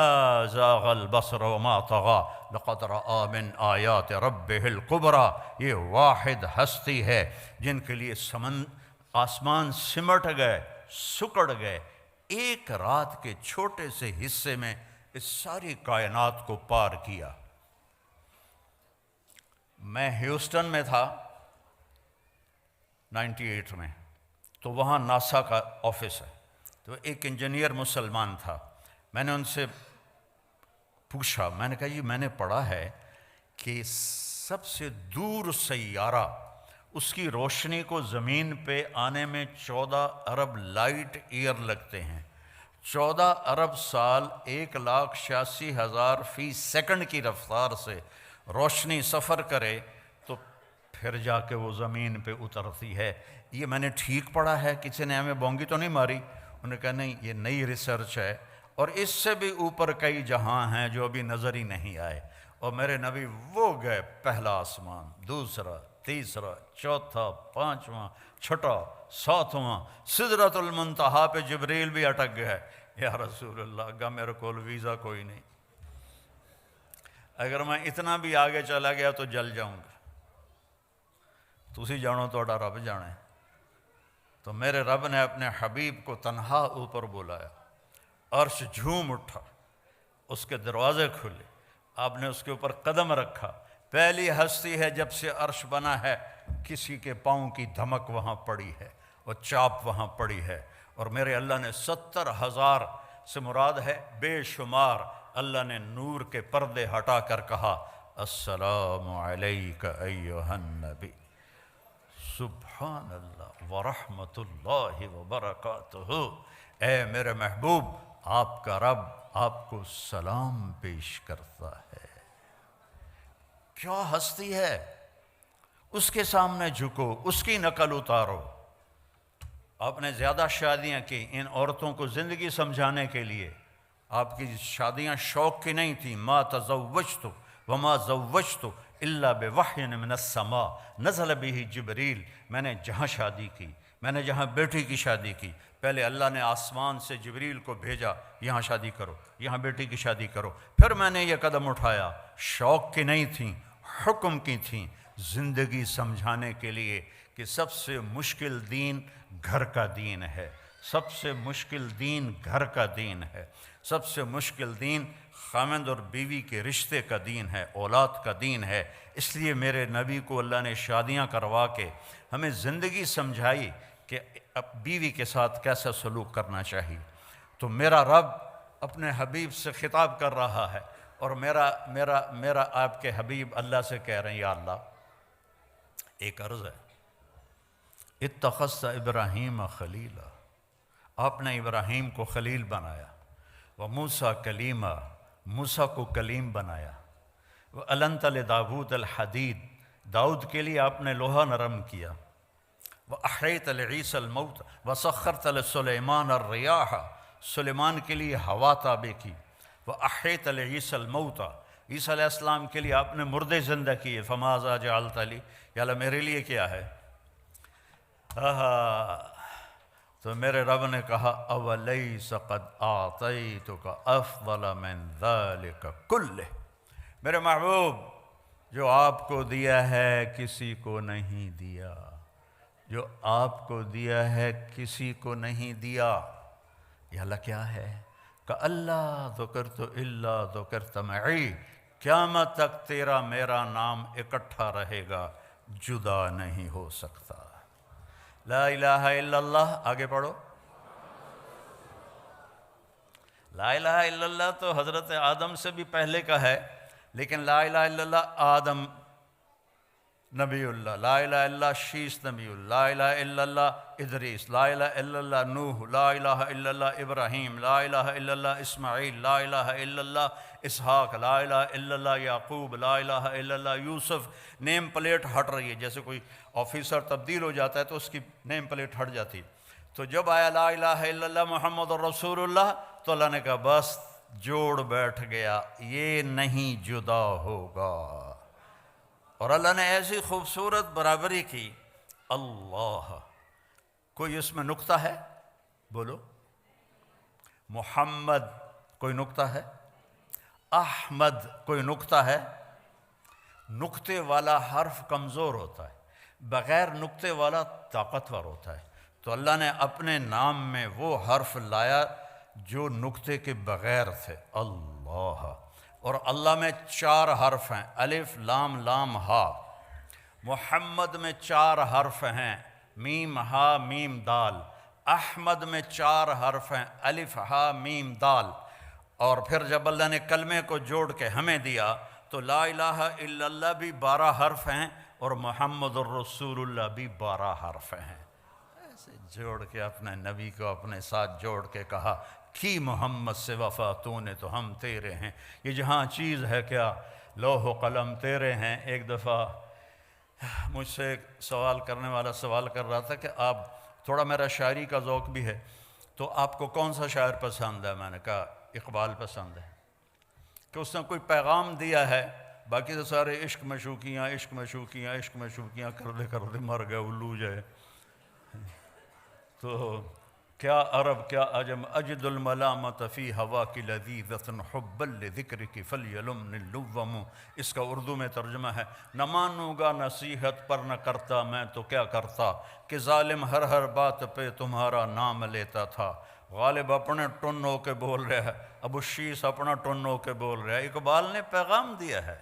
زاغ البصر وما طغى لقد رأى من آیات ربه الكبرى۔ یہ واحد ہستی ہے جن کے لیے آسمان سمٹ گئے، سکڑ گئے، ایک رات کے چھوٹے سے حصے میں اس ساری کائنات کو پار کیا۔ میں ہیوسٹن میں تھا 98 میں، تو وہاں ناسا کا آفس ہے، تو ایک انجینئر مسلمان تھا۔ میں نے ان سے پوچھا، میں نے کہا جی میں نے پڑھا ہے کہ سب سے دور سیارہ اس کی روشنی کو زمین پہ آنے میں 14 ارب لائٹ ایئر لگتے ہیں، 14 ارب سال 1,86,000 فی سیکنڈ کی رفتار سے روشنی سفر کرے تو پھر جا کے وہ زمین پہ اترتی ہے۔ یہ میں نے ٹھیک پڑھا ہے؟ کسی نے ہمیں بونگی تو نہیں ماری؟ انہوں نے کہا نہیں، یہ نئی ریسرچ ہے، اور اس سے بھی اوپر کئی جہاں ہیں جو ابھی نظر ہی نہیں آئے۔ اور میرے نبی وہ گئے پہلا آسمان، دوسرا، تیسرا، چوتھا، پانچواں، چھٹا، ساتواں، سدرۃ المنتہا پہ جبریل بھی اٹک گئے۔ یا رسول اللہ، گا میرے کول ویزا کوئی نہیں، اگر میں اتنا بھی آگے چلا گیا تو جل جاؤں گا۔ تسی جانو توڑا رب جانے۔ تو میرے رب نے اپنے حبیب کو تنہا اوپر بلایا، عرش جھوم اٹھا، اس کے دروازے کھلے، آپ نے اس کے اوپر قدم رکھا۔ پہلی ہستی ہے جب سے عرش بنا ہے کسی کے پاؤں کی دھمک وہاں پڑی ہے اور چاپ وہاں پڑی ہے، اور میرے اللہ نے 70,000 سے مراد ہے بے شمار، اللہ نے نور کے پردے ہٹا کر کہا السلام علیک ایھا النبی، سبحان اللہ ورحمۃ اللہ وبرکاتہ، اے میرے محبوب آپ کا رب آپ کو سلام پیش کرتا ہے۔ کیا ہستی ہے، اس کے سامنے جھکو، اس کی نقل اتارو۔ آپ نے زیادہ شادیاں کی ان عورتوں کو زندگی سمجھانے کے لیے، آپ کی شادیاں شوق کی نہیں تھیں۔ ما تزوجت وما زوجت الا بوحی من السماء نزل به جبریل، میں نے جہاں شادی کی، میں نے جہاں بیٹی کی شادی کی، پہلے اللہ نے آسمان سے جبریل کو بھیجا، یہاں شادی کرو، یہاں بیٹی کی شادی کرو، پھر میں نے یہ قدم اٹھایا۔ شوق کی نہیں تھیں، حکم کی تھیں، زندگی سمجھانے کے لیے کہ سب سے مشکل دین گھر کا دین ہے، سب سے مشکل دین گھر کا دین ہے، سب سے مشکل دین خاوند اور بیوی کے رشتے کا دین ہے، اولاد کا دین ہے۔ اس لیے میرے نبی کو اللہ نے شادیاں کروا کے ہمیں زندگی سمجھائی کہ اب بیوی کے ساتھ کیسا سلوک کرنا چاہیے۔ تو میرا رب اپنے حبیب سے خطاب کر رہا ہے، اور میرا آپ کے حبیب اللہ سے کہہ رہے ہیں یا اللہ ایک عرض ہے، اتخذت ابراہیم خلیلا، آپ نے ابراہیم کو خلیل بنایا، وموسیٰ کلیما، موسیٰ کو کلیم بنایا، وَأَلَنْتَ لِدَاوُودَ الْحَدِيدَ، داؤد کے لیے آپ نے لوہا نرم کیا، وَأَحْيَيْتَ لِعِيسَى الْمَوْتَ وَسَخَّرْتَ لِسُلَيْمَانَ الرِّيَاحَ، سلیمان کے لیے ہوا تابع کی، وَأَحْيَيْتَ لِعِيسَى الْمَوْتَ، عیسیٰ علیہ السلام کے لیے آپ نے مردے زندہ کیے، فَمَاذَا جَعَلْتَ لِي، یا اللہ میرے لیے کیا ہے؟ تو میرے رب نے کہا اولیس قد اعطیتک افضل من ذلک کلہ، میرے محبوب جو آپ کو دیا ہے کسی کو نہیں دیا، جو آپ کو دیا ہے کسی کو نہیں دیا۔ یہ اللہ کیا ہے؟ کہ اللہ ذکرت الا ذکرت معی، قیامت تک تیرا میرا نام اکٹھا رہے گا، جدا نہیں ہو سکتا۔ لا الہ الا اللہ، آگے پڑھو۔ لا الہ الا اللہ تو حضرت آدم سے بھی پہلے کا ہے، لیکن لا الہ الا اللہ آدم نبی اللہ، لا الہ الا اللہ شیس نبی اللہ، لا الہ الا اللہ ادریس، لا الہ الا اللہ نوح، لا الہ الا اللہ ابراہیم، لا الہ الا اللہ اسماعیل، لا الہ الا اللہ اسحاق، لا الہ الا اللہ یعقوب، لا الہ الا اللہ یوسف۔ نیم پلیٹ ہٹ رہی ہے، جیسے کوئی آفیسر تبدیل ہو جاتا ہے تو اس کی نیم پلیٹ ہٹ جاتی ہے۔ تو جب آیا لا الہ الا اللہ محمد رسول اللہ تو اللہ نے کہا بس جوڑ بیٹھ گیا، یہ نہیں جدا ہوگا۔ اور اللہ نے ایسی خوبصورت برابری کی۔ اللہ، کوئی اس میں نقطہ ہے؟ بولو۔ محمد کوئی نقطہ ہے؟ احمد کوئی نقطہ ہے؟ نقطے والا حرف کمزور ہوتا ہے، بغیر نقطے والا طاقتور ہوتا ہے۔ تو اللہ نے اپنے نام میں وہ حرف لایا جو نقطے کے بغیر تھے، اللہ۔ اور اللہ میں 4 حرف ہیں، الف لام لام ہا۔ محمد میں 4 حرف ہیں، میم ہا میم دال۔ احمد میں 4 حرف ہیں، الف ہا میم دال۔ اور پھر جب اللہ نے کلمے کو جوڑ کے ہمیں دیا تو لا الہ الا اللہ بھی 12 حرف ہیں اور محمد الرسول اللہ بھی 12 حرف ہیں۔ ایسے جوڑ کے اپنے نبی کو اپنے ساتھ جوڑ کے کہا کی محمد سے وفا تو نے تو ہم تیرے ہیں۔ یہ جہاں چیز ہے کیا، لوح و قلم تیرے ہیں۔ ایک دفعہ مجھ سے ایک سوال کرنے والا سوال کر رہا تھا کہ آپ، تھوڑا میرا شاعری کا ذوق بھی ہے، تو آپ کو کون سا شاعر پسند ہے؟ میں نے کہا اقبال پسند ہے، کہ اس نے کوئی پیغام دیا ہے، باقی تو سارے عشق مشوقیاں عشق مشوقیاں عشق مشوقیاں کر دے مر گئے الو جائے۔ تو کیا عرب کیا عجم اجد الملامت فی ہوا کی لذیذۃ حبا لذکرک فلیلمنی اللوم۔ اس کا اردو میں ترجمہ ہے، نہ مانوں گا نصیحت پر نہ کرتا میں تو کیا کرتا، کہ ظالم ہر بات پہ تمہارا نام لیتا تھا۔ غالب اپنے ٹن ہو کے بول رہا ہے، ابو شیس اپنا ٹن ہو کے بول رہا ہے۔ اقبال نے پیغام دیا ہے۔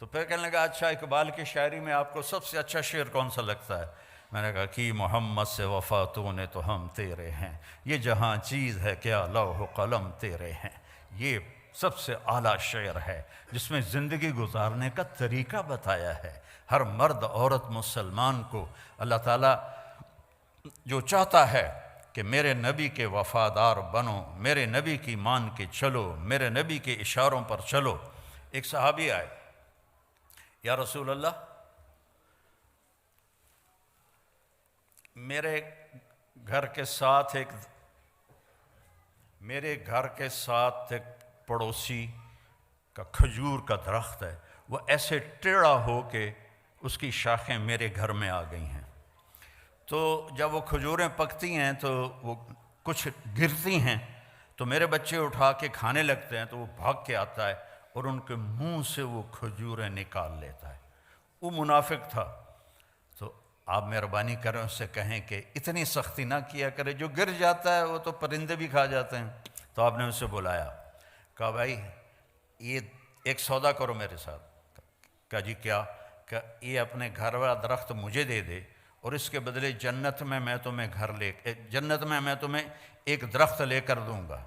تو پھر کہنے لگا اچھا اقبال کی شاعری میں آپ کو سب سے اچھا شعر کون سا لگتا ہے؟ میں نے کہا کہ محمد سے وفا تو نے تو ہم تیرے ہیں، یہ جہاں چیز ہے کیا لوح و قلم تیرے ہیں۔ یہ سب سے اعلیٰ شعر ہے جس میں زندگی گزارنے کا طریقہ بتایا ہے۔ ہر مرد عورت مسلمان کو اللہ تعالیٰ جو چاہتا ہے کہ میرے نبی کے وفادار بنو، میرے نبی کی مان کے چلو، میرے نبی کے اشاروں پر چلو۔ ایک صحابی آئے، یا رسول اللہ میرے گھر کے ساتھ ایک پڑوسی کا کھجور کا درخت ہے، وہ ایسے ٹیڑھا ہو کے اس کی شاخیں میرے گھر میں آ گئی ہیں۔ تو جب وہ کھجوریں پکتی ہیں تو وہ کچھ گرتی ہیں تو میرے بچے اٹھا کے کھانے لگتے ہیں، تو وہ بھاگ کے آتا ہے اور ان کے منہ سے وہ کھجوریں نکال لیتا ہے۔ وہ منافق تھا۔ تو آپ مہربانی کریں اس سے کہیں کہ اتنی سختی نہ کیا کرے، جو گر جاتا ہے وہ تو پرندے بھی کھا جاتے ہیں۔ تو آپ نے اسے بلایا، کہا بھائی یہ ایک سودا کرو میرے ساتھ۔ کہا جی کیا؟ کہ یہ اپنے گھر والا درخت مجھے دے دے اور اس کے بدلے جنت میں میں تمہیں ایک درخت لے کر دوں گا۔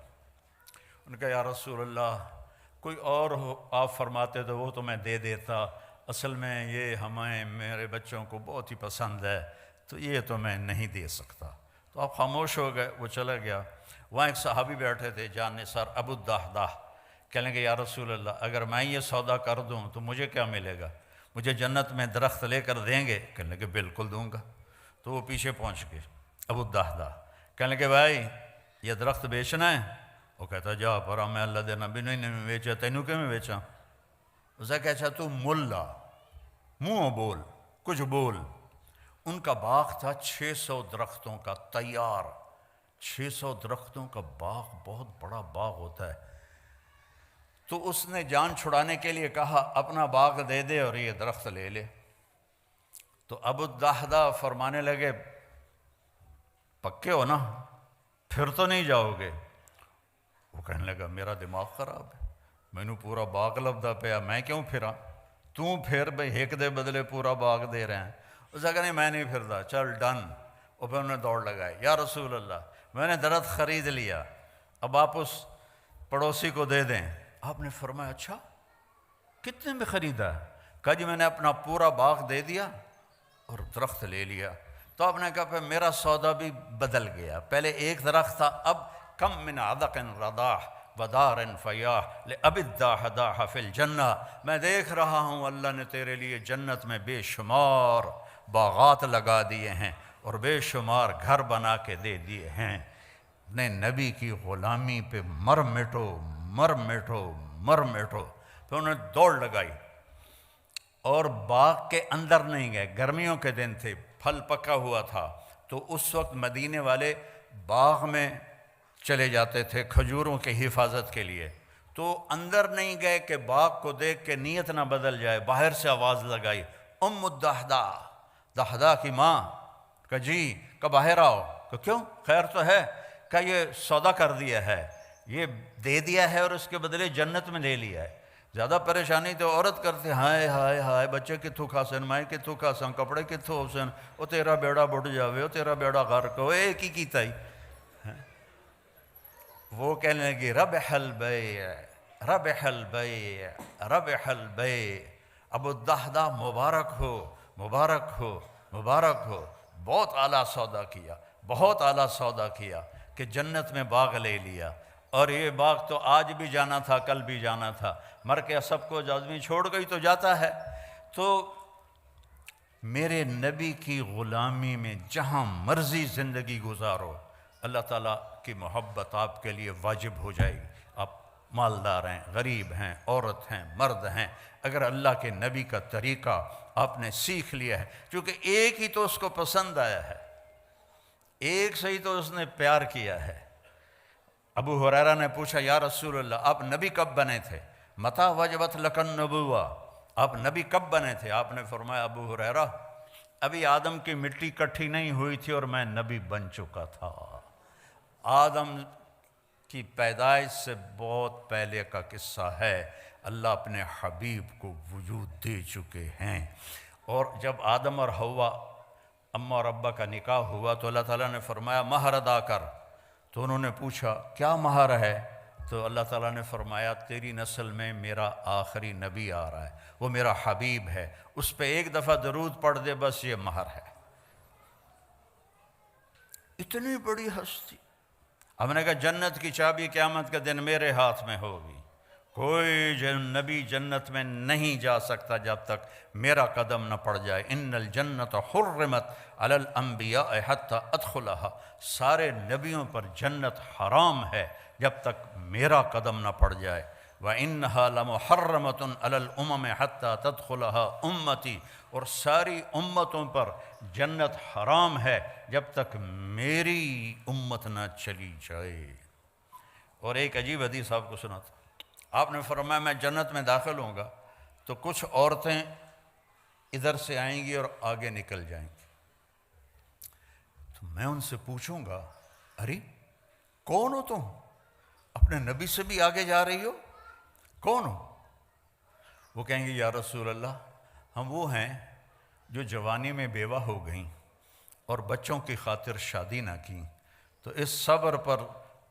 ان کا یا رسول اللہ کوئی اور ہو آپ فرماتے تو وہ تو میں دے دیتا، اصل میں یہ میرے بچوں کو بہت ہی پسند ہے تو یہ تو میں نہیں دے سکتا۔ تو آپ خاموش ہو گئے، وہ چلا گیا۔ وہاں ایک صحابی بیٹھے تھے جان نثار ابو الدحداح، کہنے کہ یا رسول اللہ اگر میں یہ سودا کر دوں تو مجھے کیا ملے گا؟ مجھے جنت میں درخت لے کر دیں گے؟ کہنے کہ بالکل دوں گا۔ تو وہ پیچھے پہنچ گئے ابو الدحداح، کہنے کہ بھائی یہ درخت بیچنا ہے؟ وہ کہتا جا پر میں اللہ دے نبی نے بیچا، تینوں کیوں میں بیچا؟ اسے کہ اچھا تو ملا منہ بول کچھ بول۔ ان کا باغ تھا 600 درختوں کا تیار۔ 600 درختوں کا باغ بہت بڑا باغ ہوتا ہے۔ تو اس نے جان چھڑانے کے لیے کہا اپنا باغ دے دے اور یہ درخت لے لے۔ تو ابو الدحداح فرمانے لگے پکے ہو نا، پھر تو نہیں جاؤ گے؟ وہ کہنے لگا میرا دماغ خراب ہے، مینوں پورا باغ لبدا پیا، میں کیوں پھراں؟ تو پھر بھئی ایک دے بدلے پورا باغ دے رہے ہیں. اس نے کہا نہیں میں نہیں پھرتا, چل ڈن. اور پھر انہوں نے دوڑ لگائی, یا رسول اللہ میں نے درخت خرید لیا, اب آپ اس پڑوسی کو دے دیں. آپ نے فرمایا اچھا کتنے میں خریدا؟ کہا جی میں نے اپنا پورا باغ دے دیا اور درخت لے لیا. تو آپ نے کہا پھر میرا سودا بھی بدل گیا, پہلے ایک درخت تھا, اب کم من عدق رداح ودار فیاح لأب الداح داح فی الجنہ. میں دیکھ رہا ہوں اللہ نے تیرے لیے جنت میں بے شمار باغات لگا دیے ہیں اور بے شمار گھر بنا کے دے دیے ہیں. اپنے نبی کی غلامی پہ مر مٹو مر مٹو مر مٹو. پھر انہوں نے دوڑ لگائی اور باغ کے اندر نہیں گئے. گرمیوں کے دن تھے, پھل پکا ہوا تھا, تو اس وقت مدینے والے باغ میں چلے جاتے تھے کھجوروں کی حفاظت کے لیے. تو اندر نہیں گئے کہ باغ کو دیکھ کے نیت نہ بدل جائے. باہر سے آواز لگائی, ام الدحدہ, دحدہ کی ماں. کہ جی کہ باہر آؤ. کہ کیوں, خیر تو ہے؟ کہ یہ سودا کر دیا ہے, یہ دے دیا ہے اور اس کے بدلے جنت میں لے لیا ہے. زیادہ پریشانی تو عورت کرتے, ہائے ہائے ہائے بچے کتھوں کھاسن, مائیں کتھوں کھاسن, کپڑے کتھوں ہوسن, او تیرا بیڑا بڑھ جاوے, او تیرا بیڑا غرق ہو, ایک ہی کیتا ہی. وہ کہنے لگی ربح البیع ربح البیع ربح البیع. ابو الدحدہ مبارک ہو مبارک ہو مبارک ہو, بہت اعلیٰ سودا کیا, بہت اعلیٰ سودا کیا کہ جنت میں باغ لے لیا. اور یہ باغ تو آج بھی جانا تھا, کل بھی جانا تھا, مر کے سب کو آدمی چھوڑ گئی تو جاتا ہے. تو میرے نبی کی غلامی میں جہاں مرضی زندگی گزارو, اللہ تعالیٰ کی محبت آپ کے لیے واجب ہو جائے گی. آپ مالدار ہیں, غریب ہیں, عورت ہیں, مرد ہیں, اگر اللہ کے نبی کا طریقہ آپ نے سیکھ لیا ہے, چونکہ ایک ہی تو اس کو پسند آیا ہے, ایک سے ہی تو اس نے پیار کیا ہے. ابو ہریرہ نے پوچھا یا رسول اللہ آپ نبی کب بنے تھے؟ متی وجبت لک النبوہ, آپ نبی کب بنے تھے؟ آپ نے فرمایا ابو ہریرہ ابھی آدم کی مٹی کٹھی نہیں ہوئی تھی اور میں نبی بن چکا تھا. آدم کی پیدائش سے بہت پہلے کا قصہ ہے, اللہ اپنے حبیب کو وجود دے چکے ہیں. اور جب آدم اور حوا اماں اور ابا کا نکاح ہوا تو اللہ تعالیٰ نے فرمایا مہر ادا کر. تو انہوں نے پوچھا کیا مہر ہے؟ تو اللہ تعالیٰ نے فرمایا تیری نسل میں میرا آخری نبی آ رہا ہے, وہ میرا حبیب ہے, اس پہ ایک دفعہ درود پڑھ دے بس یہ مہر ہے. اتنی بڑی ہستی. ہم نے کہا جنت کی چابی قیامت کے دن میرے ہاتھ میں ہوگی, کوئی نبی جنت میں نہیں جا سکتا جب تک میرا قدم نہ پڑ جائے. ان الجنت حرمت علی الانبیاء حتی ادخلها, سارے نبیوں پر جنت حرام ہے جب تک میرا قدم نہ پڑ جائے. وَإِنَّهَا لَمُحَرَّمَةٌ عَلَى الْأُمَمِ حَتَّى تَدْخُلَهَا أُمَّتِي, اور ساری امتوں پر جنت حرام ہے جب تک میری امت نہ چلی جائے. اور ایک عجیب حدیث آپ کو سناتا. آپ نے فرمایا میں جنت میں داخل ہوں گا تو کچھ عورتیں ادھر سے آئیں گی اور آگے نکل جائیں گی. تو میں ان سے پوچھوں گا ارے کون ہو تم؟ اپنے نبی سے بھی آگے جا رہی ہو, کون ہو؟ وہ کہیں گے یا رسول اللہ ہم وہ ہیں جو جوانی میں بیوہ ہو گئیں اور بچوں کی خاطر شادی نہ کی, تو اس صبر پر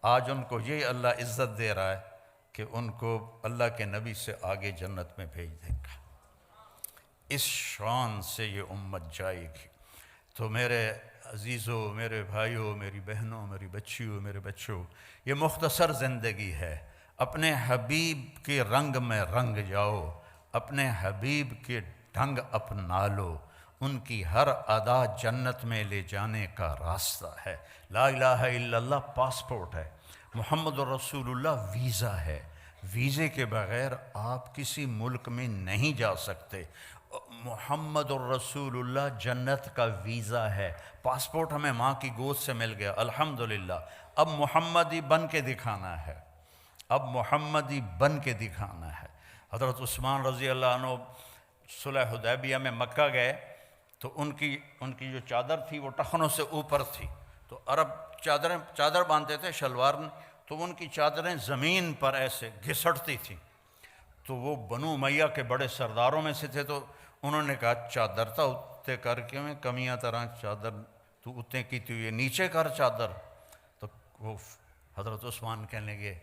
آج ان کو یہ اللہ عزت دے رہا ہے کہ ان کو اللہ کے نبی سے آگے جنت میں بھیج دے گا. اس شان سے یہ امت جائے گی. تو میرے عزیزوں, میرے بھائیوں, میری بہنوں, میری بچیوں, میرے بچوں, یہ مختصر زندگی ہے. اپنے حبیب کے رنگ میں رنگ جاؤ, اپنے حبیب کے ڈھنگ اپنا لو, ان کی ہر ادا جنت میں لے جانے کا راستہ ہے. لا الہ الا اللہ پاسپورٹ ہے, محمد الرسول اللہ ویزا ہے, ویزے کے بغیر آپ کسی ملک میں نہیں جا سکتے. محمد الرسول اللہ جنت کا ویزا ہے. پاسپورٹ ہمیں ماں کی گود سے مل گیا الحمدللہ, اب محمدی بن کے دکھانا ہے, اب محمدی بن کے دکھانا ہے. حضرت عثمان رضی اللہ عنہ صلح حدیبیہ میں مکہ گئے تو ان کی جو چادر تھی وہ ٹخنوں سے اوپر تھی, تو عرب چادر باندھتے تھے شلوار میں, تو ان کی چادریں زمین پر ایسے گھسٹتی تھیں. تو وہ بنو امیہ کے بڑے سرداروں میں سے تھے، تو انہوں نے کہا چادر تا اتنے کر کے میں کمیاں طرح چادر تو اتنے کی تو یہ نیچے کر چادر. تو وہ حضرت عثمان کہنے لگے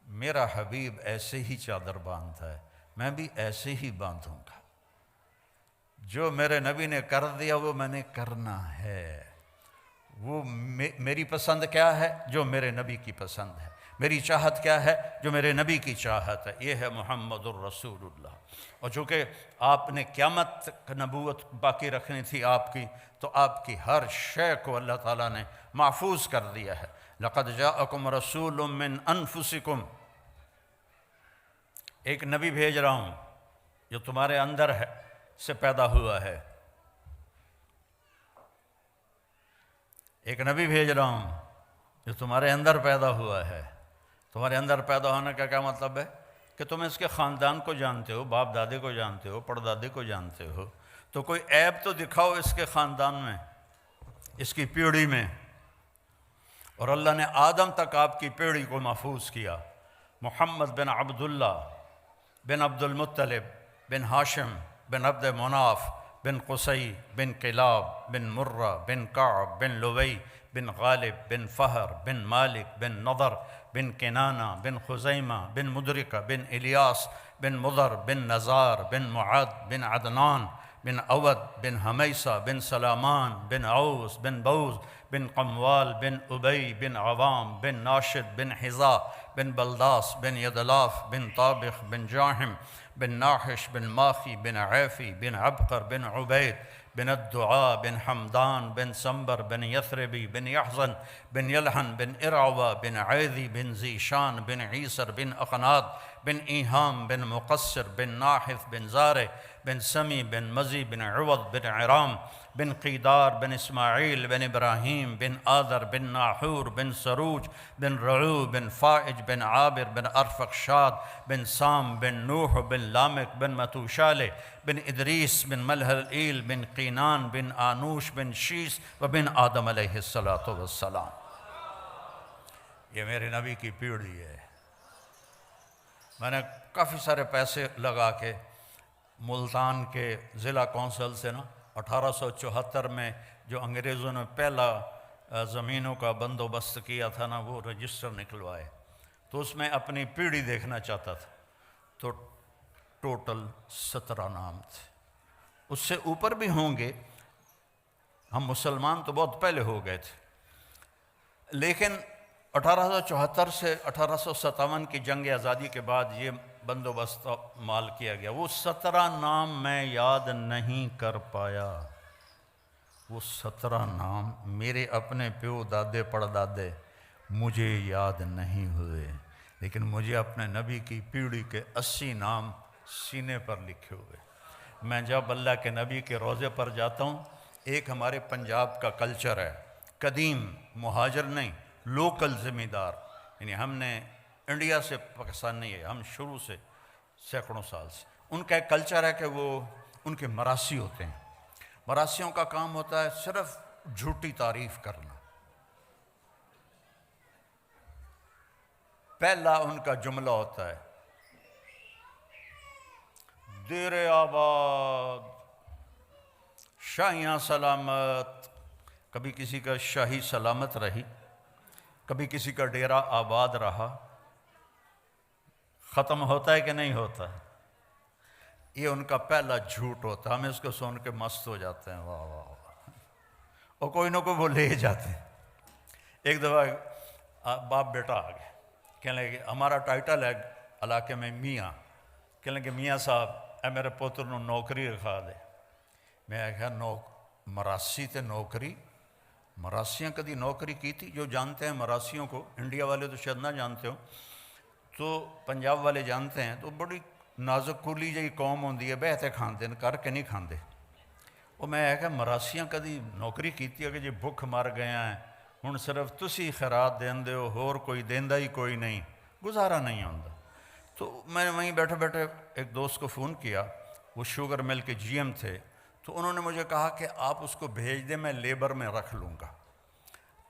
میرا حبیب ایسے ہی چادر باندھتا ہے، میں بھی ایسے ہی باندھوں گا. جو میرے نبی نے کر دیا وہ میں نے کرنا ہے. وہ میری پسند کیا ہے؟ جو میرے نبی کی پسند ہے. میری چاہت کیا ہے؟ جو میرے نبی کی چاہت ہے. یہ ہے محمد الرسول اللہ. اور چونکہ آپ نے قیامت تک نبوت باقی رکھنی تھی آپ کی، تو آپ کی ہر شے کو اللہ تعالیٰ نے محفوظ کر دیا ہے. لقد جاءکم رسول من انفسکم، ایک نبی بھیج رہا ہوں جو تمہارے اندر ہے سے پیدا ہوا ہے. ایک نبی بھیج رہا ہوں جو تمہارے اندر پیدا ہوا ہے. تمہارے اندر پیدا ہونے کا کیا مطلب ہے؟ کہ تم اس کے خاندان کو جانتے ہو، باپ دادے کو جانتے ہو، پردادے کو جانتے ہو، تو کوئی عیب تو دکھاؤ اس کے خاندان میں، اس کی پیڑھی میں. اور اللہ نے آدم تک آپ کی پیڑھی کو محفوظ کیا. محمد بن عبداللہ بن عبد المطلب بن ہاشم بن عبد مناف بن قصی بن کلاب بن مرہ بن کعب بن لوی بن غالب بن فہر بن مالک بن نضر بن کنانہ بن خزیمہ بن مدرکہ بن الیاس بن مضر بن نزار بن معد بن عدنان بن اود بن حمیسہ بن سلامان بن عوس بن بوز بن قموال بن ابی بن عوام بن ناشد بن حذا بن بلداس بن یدلاف بن طابخ بن جاحم بن ناحش بن ماخی بن عیفی بن عبقر بن عبید بن الدعاء بن حمدان بن سنبر بن یثربی بن یحزن بن یلحن بن ارعوہ بن عیذی بن ذیشان بن عیسر بن اقناد بن ایہام بن مقصر بن ناحث بن زارع بن سمی بن مزی بن عوض بن عرام بن قیدار بن اسماعیل بن ابراہیم بن آذر بن ناحور بن سروج بن رعو بن فائج بن عابر بن ارفقشاد بن سام بن نوح بن لامک بن متوشالہ بن ادریس بن ملحلئیل بن قینان بن آنوش بن شیس و بن آدم علیہ السلام. یہ میرے نبی کی پیڑھی ہے. میں نے کافی سارے پیسے لگا کے ملتان کے ضلع کونسل سے 1874 میں جو انگریزوں نے پہلا زمینوں کا بندوبست کیا تھا وہ رجسٹر نکلوائے. تو اس میں اپنی پیڑھی دیکھنا چاہتا تھا. تو ٹوٹل 17 نام تھے. اس سے اوپر بھی ہوں گے. ہم مسلمان تو بہت پہلے ہو گئے تھے، لیکن 1874 سے 1857 کی جنگ آزادی کے بعد یہ بندوبست مال کیا گیا. وہ 17 نام میں یاد نہیں کر پایا. وہ 17 نام میرے اپنے پیو دادے پڑدادے مجھے یاد نہیں ہوئے، لیکن مجھے اپنے نبی کی پیڑھی کے 80 نام سینے پر لکھے ہوئے. میں جب اللہ کے نبی کے روضے پر جاتا ہوں، ایک ہمارے پنجاب کا کلچر ہے، قدیم مہاجر نہیں، لوکل ذمہ دار. یعنی ہم نے انڈیا سے پاکستان نہیں ہے، ہم شروع سے سینکڑوں سال سے. ان کا ایک کلچر ہے کہ وہ ان کے مراسی ہوتے ہیں. مراسیوں کا کام ہوتا ہے صرف جھوٹی تعریف کرنا. پہلا ان کا جملہ ہوتا ہے دیر آباد شاہیاں سلامت. کبھی کسی کا شاہی سلامت رہی، کبھی کسی کا ڈیرا آباد رہا. ختم ہوتا ہے کہ نہیں ہوتا؟ یہ ان کا پہلا جھوٹ ہوتا ہے. ہم اس کو سن کے مست ہو جاتے ہیں، واہ واہ واہ، اور کوئی نہ کوئی وہ لے جاتے ہیں. ایک دفعہ باپ بیٹا آ گئے، کہنے لگے ہمارا ٹائٹل ہے علاقے میں میاں. کہنے لگے میاں صاحب اے میرے پوتر نو نوکری رکھا دے. میں کہا مراسی تے نوکری؟ مراسیاں کدی نوکری کی تھی؟ جو جانتے ہیں مراسیوں کو، انڈیا والے تو شاید نہ جانتے ہو، تو پنجاب والے جانتے ہیں. تو بڑی نازک کولی جی قوم ہوندی ہے، بہتے کھاندے کر کے نہیں کھاندے. وہ میں کہ مراسیاں کدی نوکری کیتی ہے کہ جی بھوک مر گئے ہیں، ہن صرف تسی خیرات دیندے ہو، ہور کوئی دیندا ہی کوئی نہیں، گزارا نہیں ہوندا. تو میں نے وہیں بیٹھے بیٹھے ایک دوست کو فون کیا، وہ شوگر مل کے جی ایم تھے. تو انہوں نے مجھے کہا کہ آپ اس کو بھیج دیں، میں لیبر میں رکھ لوں گا.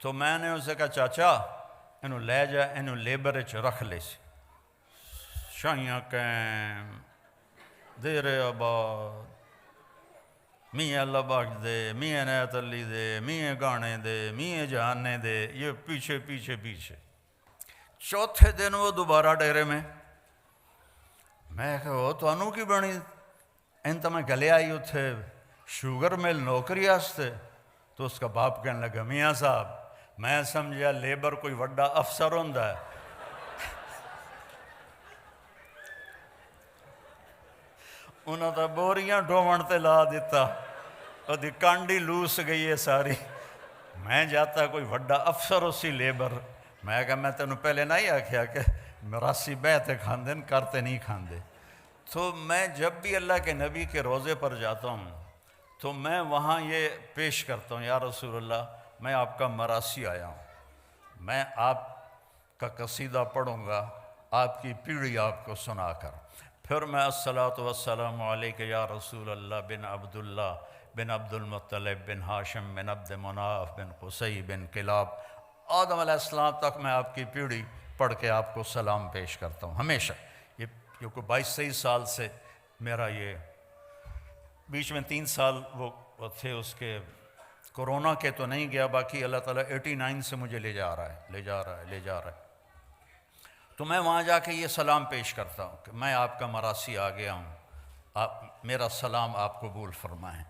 تو میں نے اسے کہا چاچا انہوں لے جا، انہوں لیبر رکھ لے سی. شائیاں قائم دیر آباد میاں اللہ بخش دے، میاں عنایت علی دے، میاں گانے دے، میاں جہانے دے، یہ پیچھے پیچھے پیچھے۔ چوتھے دن وہ دوبارہ ڈیرے میں کہا وہ تو انو کی بنی انت میں گلے آئی اتھے شوگر مل نوکری آستے۔ تو اس کا باپ کہنے لگا میاں صاحب میں سمجھا لیبر کوئی وڈا افسر ہوندا ہے، انہوں نے بوریاں ڈھومن تے لا دیتا، اور دی کانڈی لوس گئی ہے ساری۔ میں جاتا کوئی وڈا افسر اسی لیبر، میں کہا میں تینوں پہلے نہیں آکھیا کہ مراسی بیعتے کھاندے کرتے نہیں کھاندے۔ تو میں جب بھی اللہ کے نبی کے روزے پر جاتا ہوں تو میں وہاں یہ پیش کرتا ہوں، یا رسول اللہ میں آپ کا مراسی آیا ہوں، میں آپ کا قصیدہ پڑھوں گا آپ کی پیڑھی آپ کو سنا کر، پھر میں الصلاۃ والسلام علیک یا رسول اللہ بن عبداللہ بن عبد المطلب بن ہاشم بن عبد مناف بن قصی بن کلاب آدم علیہ السلام تک میں آپ کی پیڑھی پڑھ کے آپ کو سلام پیش کرتا ہوں ہمیشہ۔ یہ کیونکہ 22-23 سال سے میرا یہ، بیچ میں 3 سال وہ تھے اس کے کورونا کے تو نہیں گیا، باقی اللہ تعالیٰ 89 سے مجھے لے جا رہا ہے۔ تو میں وہاں جا کے یہ سلام پیش کرتا ہوں کہ میں آپ کا مراسی آ گیا ہوں، آپ میرا سلام آپ قبول فرمائیں۔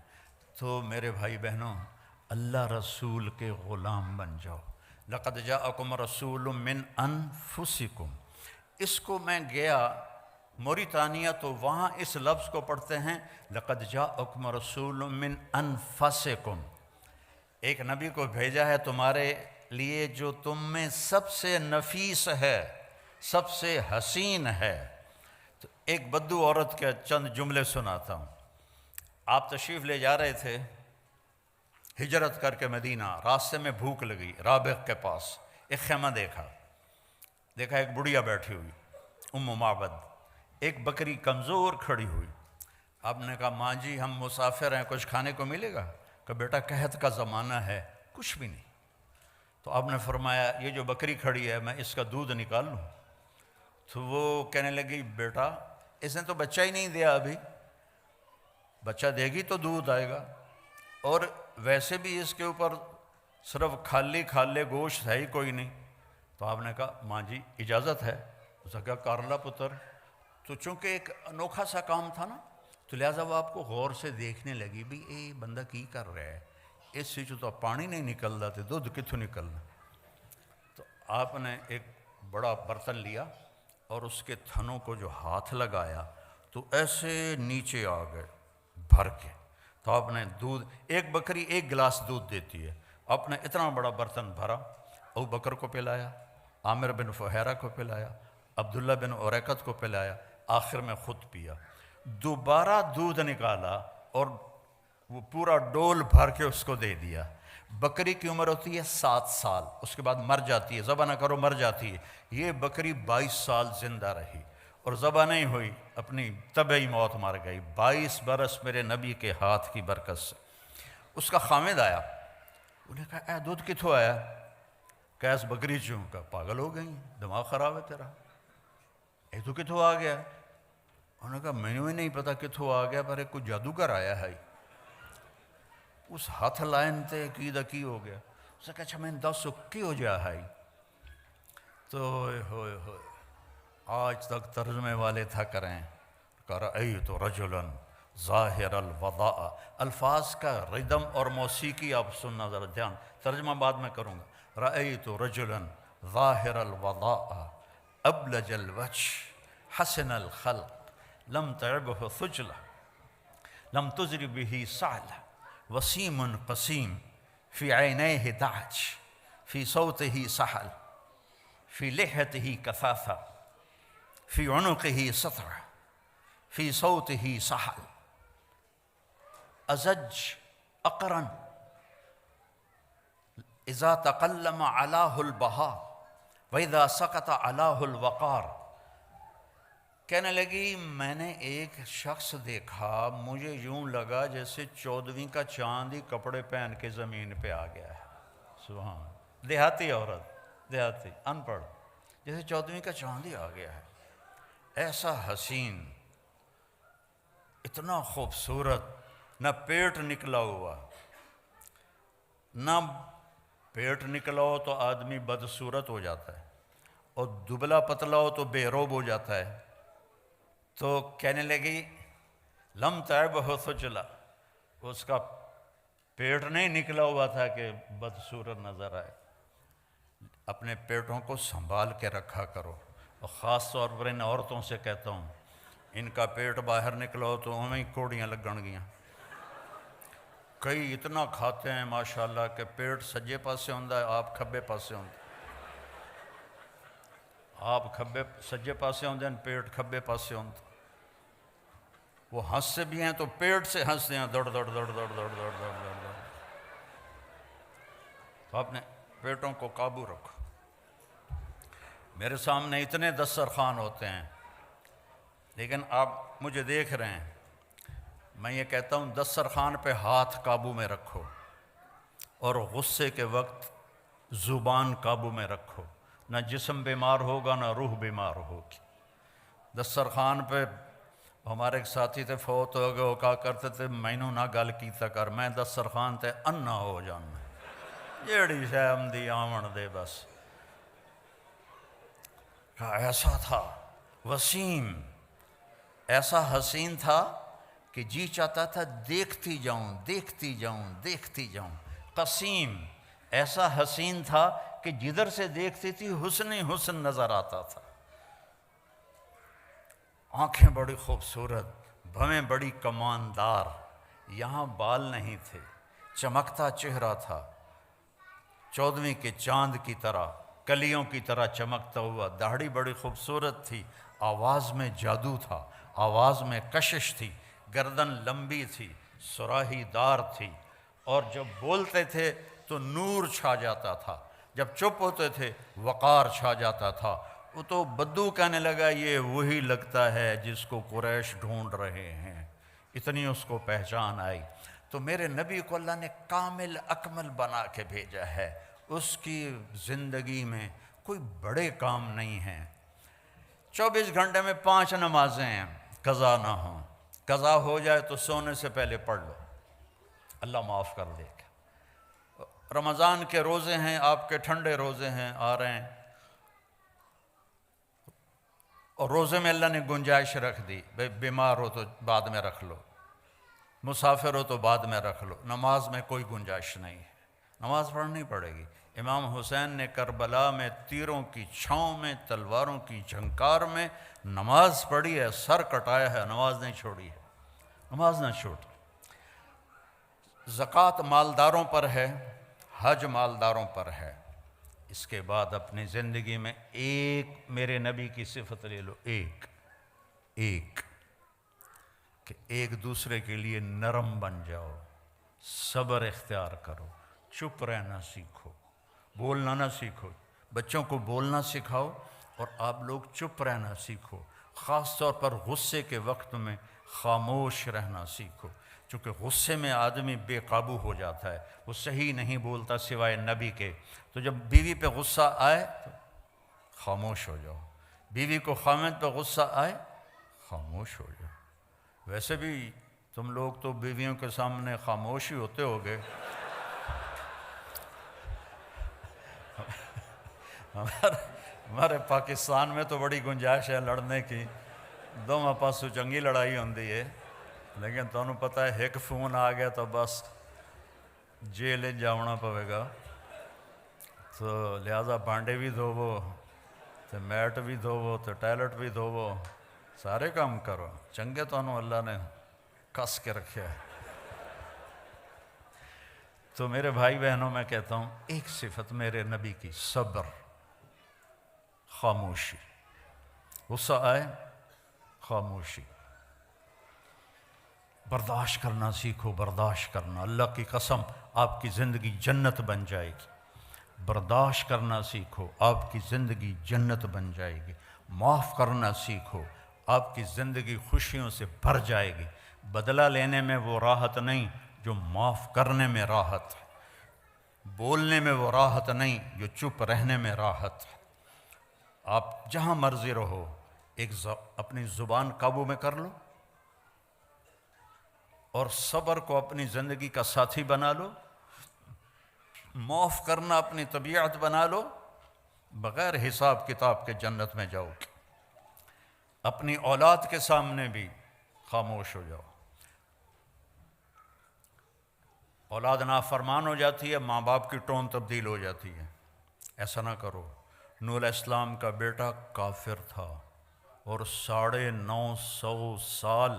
تو میرے بھائی بہنوں اللہ رسول کے غلام بن جاؤ۔ لقد جاءکم رسول من انفسکم، اس کو میں گیا موریتانیہ تو وہاں اس لفظ کو پڑھتے ہیں لقد جاءکم رسول من انفسکم، ایک نبی کو بھیجا ہے تمہارے لیے جو تم میں سب سے نفیس ہے، سب سے حسین ہے۔ تو ایک بدو عورت کے چند جملے سناتا ہوں۔ آپ تشریف لے جا رہے تھے ہجرت کر کے مدینہ، راستے میں بھوک لگی، رابغ کے پاس ایک خیمہ دیکھا ایک بڑھیا بیٹھی ہوئی ام معبد، ایک بکری کمزور کھڑی ہوئی۔ آپ نے کہا ماں جی ہم مسافر ہیں، کچھ کھانے کو ملے گا؟ کہ بیٹا قحط کا زمانہ ہے کچھ بھی نہیں۔ تو آپ نے فرمایا یہ جو بکری کھڑی ہے میں اس کا دودھ نکال لوں؟ تو وہ کہنے لگی بیٹا اس نے تو بچہ ہی نہیں دیا ابھی، بچہ دے گی تو دودھ آئے گا، اور ویسے بھی اس کے اوپر صرف کھالے گوشت ہے ہی کوئی نہیں۔ تو آپ نے کہا ماں جی اجازت ہے؟ اس نے کہا کارلا پتر۔ تو چونکہ ایک انوکھا سا کام تھا نا، تو لہٰذا وہ آپ کو غور سے دیکھنے لگی بھی اے بندہ کی کر رہا ہے، اس سے تو پانی نہیں نکلتا تو دودھ کتوں نکلنا۔ تو آپ نے ایک بڑا برتن لیا اور اس کے تھنوں کو جو ہاتھ لگایا تو ایسے نیچے آ گئے بھر کے۔ تو آپ نے دودھ، ایک بکری 1 گلاس دودھ دیتی ہے، آپ نے اتنا بڑا برتن بھرا، ابو بکر کو پلایا، عامر بن فہیرہ کو پلایا، عبداللہ بن عریقت کو پلایا، آخر میں خود پیا۔ دوبارہ دودھ نکالا اور وہ پورا ڈول بھر کے اس کو دے دیا۔ بکری کی عمر ہوتی ہے 7 سال، اس کے بعد مر جاتی ہے، ذبح نہ کرو مر جاتی ہے۔ یہ بکری 22 سال زندہ رہی اور ذبح نہیں ہوئی، اپنی طبعی موت مر گئی۔ 22 برس میرے نبی کے ہاتھ کی برکت سے۔ اس کا خامد آیا، انہوں نے کہا اے دودھ کتوں آیا؟ کیس بکری چوں؟ کا پاگل ہو گئی، دماغ خراب ہے تیرا، اے تو کتوں آ گیا؟ انہوں نے کہا میں نے نہیں پتا کتوں آ گیا، پر ایک کوئی جادوگر آیا ہے، اس ہاتھ لائن تے کی ہو گیا۔ اس نے کہا اچھا میں دسو کی ہو جا ہے؟ تو ہوئے آج تک ترجمے والے تھا کریں کہ رأیت رجلا ظاہر الوضاء، الفاظ کا ردم اور موسیقی آپ سننا ذرا دھیان، ترجمہ بعد میں کروں گا۔ رأیت رجلا ظاہر الوضاء ابلج الوجه حسن الخلق لم تعبه ثجلة لم تزر به سعلة وسيم قسيم في عينيه دعج في صوته سحل في لحيته كثافة في عنقه سطرة في صوته سحل أزج أقرن إذا تقلم علاه البهاء وإذا سقط علاه الوقار۔ کہنے لگی میں نے ایک شخص دیکھا، مجھے یوں لگا جیسے 14ویں کا چاند ہی کپڑے پہن کے زمین پہ آ گیا ہے۔ سبحان، دیہاتی عورت، دیہاتی ان پڑھ، جیسے 14ویں کا چاند ہی آ گیا ہے۔ ایسا حسین، اتنا خوبصورت، نہ پیٹ نکلا ہوا، نہ پیٹ نکلا ہو تو آدمی بدصورت ہو جاتا ہے، اور دبلا پتلا ہو تو بے روب ہو جاتا ہے۔ تو کہنے لگی لم تعب ہو تو چلا، اس کا پیٹ نہیں نکلا ہوا تھا کہ بدصورت نظر آئے۔ اپنے پیٹوں کو سنبھال کے رکھا کرو، اور خاص طور پر ان عورتوں سے کہتا ہوں، ان کا پیٹ باہر نکلا ہو تو ہمیں کوڑیاں لگن گیاں۔ کئی اتنا کھاتے ہیں ماشاءاللہ کہ پیٹ سجے پاسے ہوندہ ہے، آپ کھبے پاسے ہوندے، آپ کھبے سجے پاسے ہوندے ہیں، پیٹ کھبے پاسے ہوندے۔ وہ ہنستے بھی ہیں تو پیٹ سے ہنستے ہیں، دوڑ دوڑ دوڑ دوڑ دوڑ دوڑ دوڑ دوڑ۔ تو اپنے پیٹوں کو قابو رکھو۔ میرے سامنے اتنے دسترخوان ہوتے ہیں، لیکن آپ مجھے دیکھ رہے ہیں، میں یہ کہتا ہوں دسترخوان پہ ہاتھ قابو میں رکھو، اور غصے کے وقت زبان قابو میں رکھو، نہ جسم بیمار ہوگا نہ روح بیمار ہوگی۔ دسترخوان پہ ہمارے ایک ساتھی تھے، فوت ہو گئے، وہ کہا کرتے تھے مینوں نہ گل کیتا کر، میں دسترخوان تے انا ہو جانا، جیڑی شے آمدی آمن دے بس۔ کہا ایسا تھا وسیم، ایسا حسین تھا کہ جی چاہتا تھا دیکھتی جاؤں دیکھتی جاؤں دیکھتی جاؤں۔ قسیم، ایسا حسین تھا کہ جدھر سے دیکھتی تھی حسن ہی حسن نظر آتا تھا۔ آنکھیں بڑی خوبصورت، بھویں بڑی کماندار، یہاں بال نہیں تھے، چمکتا چہرہ تھا، 14ویں کے چاند کی طرح، کلیوں کی طرح چمکتا ہوا، داڑھی بڑی خوبصورت تھی، آواز میں جادو تھا، آواز میں کشش تھی، گردن لمبی تھی، سراہی دار تھی، اور جب بولتے تھے تو نور چھا جاتا تھا، جب چپ ہوتے تھے وقار چھا جاتا تھا۔ وہ تو بدو کہنے لگا یہ وہی لگتا ہے جس کو قریش ڈھونڈ رہے ہیں، اتنی اس کو پہچان آئی۔ تو میرے نبی کو اللہ نے کامل اکمل بنا کے بھیجا ہے، اس کی زندگی میں کوئی بڑے کام نہیں ہیں۔ 24 گھنٹے میں 5 نمازیں ہیں، قضا نہ ہوں، قضا ہو جائے تو سونے سے پہلے پڑھ لو، اللہ معاف کر دے گا۔ رمضان کے روزے ہیں، آپ کے ٹھنڈے روزے ہیں آ رہے ہیں، اور روزے میں اللہ نے گنجائش رکھ دی، بیمار ہو تو بعد میں رکھ لو، مسافر ہو تو بعد میں رکھ لو، نماز میں کوئی گنجائش نہیں ہے، نماز پڑھنی پڑے گی۔ امام حسین نے کربلا میں تیروں کی چھاؤں میں، تلواروں کی جھنکار میں نماز پڑھی ہے، سر کٹایا ہے، نماز نہیں چھوڑی ہے، نماز نہ چھوڑی۔ زکوٰۃ مالداروں پر ہے، حج مالداروں پر ہے۔ اس کے بعد اپنی زندگی میں ایک میرے نبی کی صفت لے لو، ایک کہ ایک دوسرے کے لیے نرم بن جاؤ، صبر اختیار کرو، چپ رہنا سیکھو، بولنا نہ سیکھو، بچوں کو بولنا سکھاؤ، اور آپ لوگ چپ رہنا سیکھو، خاص طور پر غصے کے وقت میں خاموش رہنا سیکھو، چونکہ غصے میں آدمی بے قابو ہو جاتا ہے، وہ صحیح نہیں بولتا سوائے نبی کے۔ تو جب بیوی پہ غصہ آئے تو خاموش ہو جاؤ، بیوی کو خامد پہ غصہ آئے خاموش ہو جاؤ۔ ویسے بھی تم لوگ تو بیویوں کے سامنے خاموش ہی ہوتے ہوگے، ہمارے پاکستان میں تو بڑی گنجائش ہے لڑنے کی، دونوں پاسوں چنگی لڑائی ہوندی ہے، لیکن تمہیں پتہ ہے ایک فون آ گیا تو بس جیل جانا پوے گا۔ تو لہذا بانڈے بھی دھوو، تو میٹ بھی دھوو، تو ٹائلٹ بھی دھوو، سارے کام کرو، چنگے تو اللہ نے کس کے رکھے ہے۔ تو میرے بھائی بہنوں میں کہتا ہوں ایک صفت میرے نبی کی، صبر، خاموشی، غصہ آئے خاموشی، برداشت کرنا سیکھو، برداشت کرنا، اللہ کی قسم آپ کی زندگی جنت بن جائے گی، برداشت کرنا سیکھو، آپ کی زندگی جنت بن جائے گی، معاف کرنا سیکھو، آپ کی زندگی خوشیوں سے بھر جائے گی، بدلہ لینے میں وہ راحت نہیں جو معاف کرنے میں راحت ہے، بولنے میں وہ راحت نہیں جو چپ رہنے میں راحت ہے۔ آپ جہاں مرضی رہو، اپنی زبان قابو میں کر لو اور صبر کو اپنی زندگی کا ساتھی بنا لو، معاف کرنا اپنی طبیعت بنا لو، بغیر حساب کتاب کے جنت میں جاؤ گے۔ اپنی اولاد کے سامنے بھی خاموش ہو جاؤ۔ اولاد نافرمان ہو جاتی ہے، ماں باپ کی ٹون تبدیل ہو جاتی ہے، ایسا نہ کرو۔ نوح علیہ السلام کا بیٹا کافر تھا اور 950 سال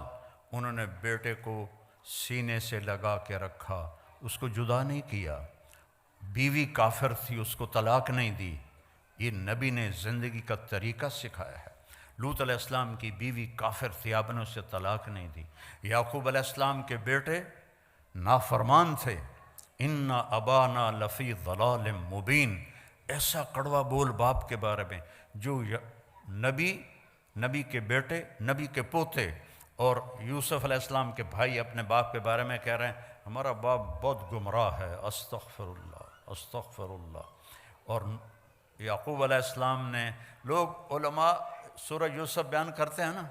انہوں نے بیٹے کو سینے سے لگا کے رکھا، اس کو جدا نہیں کیا۔ بیوی کافر تھی، اس کو طلاق نہیں دی۔ یہ نبی نے زندگی کا طریقہ سکھایا ہے۔ لوط علیہ السلام کی بیوی کافر تھی، آپ نے اسے طلاق نہیں دی۔ یعقوب علیہ السلام کے بیٹے نافرمان تھے، ان ابانا لفی ضلال مبین، ایسا کڑوا بول باپ کے بارے میں جو نبی کے بیٹے، نبی کے پوتے اور یوسف علیہ السلام کے بھائی اپنے باپ کے بارے میں کہہ رہے ہیں ہمارا باپ بہت گمراہ ہے، استغفر اللہ استغفر اللہ۔ اور یعقوب علیہ السلام نے، لوگ علماء سورہ یوسف بیان کرتے ہیں نا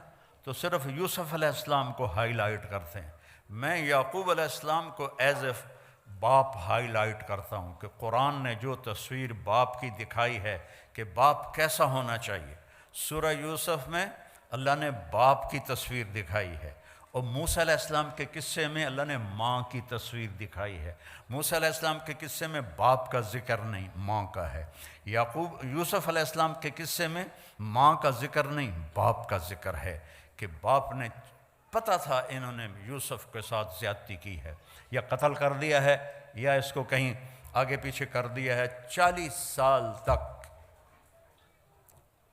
تو صرف یوسف علیہ السلام کو ہائی لائٹ کرتے ہیں، میں یعقوب علیہ السلام کو ایز اے باپ ہائی لائٹ کرتا ہوں کہ قرآن نے جو تصویر باپ کی دکھائی ہے کہ باپ کیسا ہونا چاہیے، سورہ یوسف میں اللہ نے باپ کی تصویر دکھائی ہے، اور موسیٰ علیہ السلام کے قصے میں اللہ نے ماں کی تصویر دکھائی ہے۔ موسیٰ علیہ السلام کے قصے میں باپ کا ذکر نہیں، ماں کا ہے۔ یوسف علیہ السلام کے قصے میں ماں کا ذکر نہیں، باپ کا ذکر ہے کہ باپ نے پتہ تھا انہوں نے یوسف کے ساتھ زیادتی کی ہے، یا قتل کر دیا ہے یا اس کو کہیں آگے پیچھے کر دیا ہے۔ 40 سال تک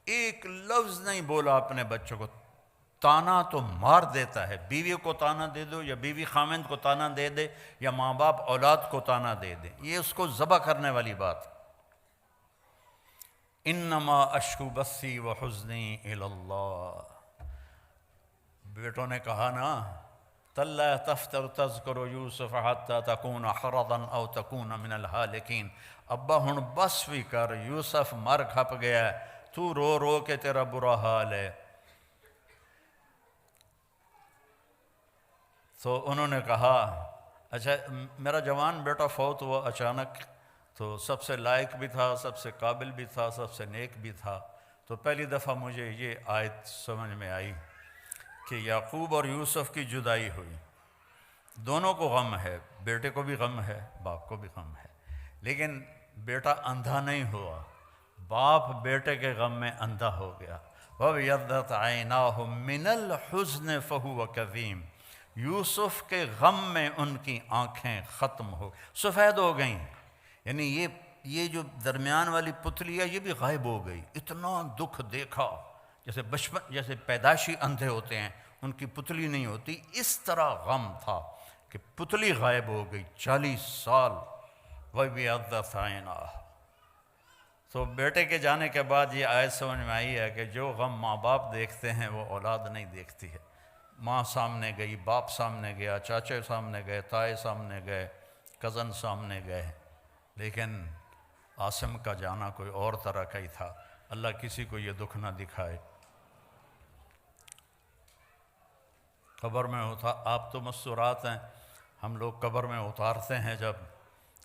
ایک لفظ نہیں بولا اپنے بچوں کو۔ تانا تو مار دیتا ہے، بیوی کو تانا دے دو یا بیوی خامند کو تانا دے دے یا ماں باپ اولاد کو تانا دے دے، یہ اس کو ذبح کرنے والی بات۔ انما اشکو بثی وحزنی الی اللہ، بیٹوں نے کہا نا تاللہ تفتر تذکر یوسف حتی تکون حرضا او تکون من الہالکین، ابا ہن بس بھی کر، یوسف مر کھپ گیا ہے، تو رو رو کے تیرا برا حال ہے۔ تو انہوں نے کہا اچھا میرا جوان بیٹا فوت ہوا اچانک، تو سب سے لائق بھی تھا، سب سے قابل بھی تھا، سب سے نیک بھی تھا، تو پہلی دفعہ مجھے یہ آیت سمجھ میں آئی کہ یعقوب اور یوسف کی جدائی ہوئی، دونوں کو غم ہے، بیٹے کو بھی غم ہے، باپ کو بھی غم ہے، لیکن بیٹا اندھا نہیں ہوا، باپ بیٹے کے غم میں اندھا ہو گیا۔ وَابْيَضَّتْ عَيْنَاهُ مِنَ الْحُزْنِ فَهُوَ كَظِيمٌ، یوسف کے غم میں ان کی آنکھیں ختم ہو سفید ہو گئیں، یعنی یہ جو درمیان والی پتلی ہے یہ بھی غائب ہو گئی، اتنا دکھ دیکھا، جیسے پیدائشی اندھے ہوتے ہیں ان کی پتلی نہیں ہوتی، اس طرح غم تھا کہ پتلی غائب ہو گئی 40 سال۔ وَابْيَضَّتْ عَيْنَاهُ، تو بیٹے کے جانے کے بعد یہ آیت سمجھ میں آئی ہے کہ جو غم ماں باپ دیکھتے ہیں وہ اولاد نہیں دیکھتی ہے۔ ماں سامنے گئی، باپ سامنے گیا، چاچے سامنے گئے، تائے سامنے گئے، کزن سامنے گئے، لیکن عاصم کا جانا کوئی اور طرح کا ہی تھا۔ اللہ کسی کو یہ دکھ نہ دکھائے۔ قبر میں ہوتا، آپ تو مستورات ہیں، ہم لوگ قبر میں اتارتے ہیں جب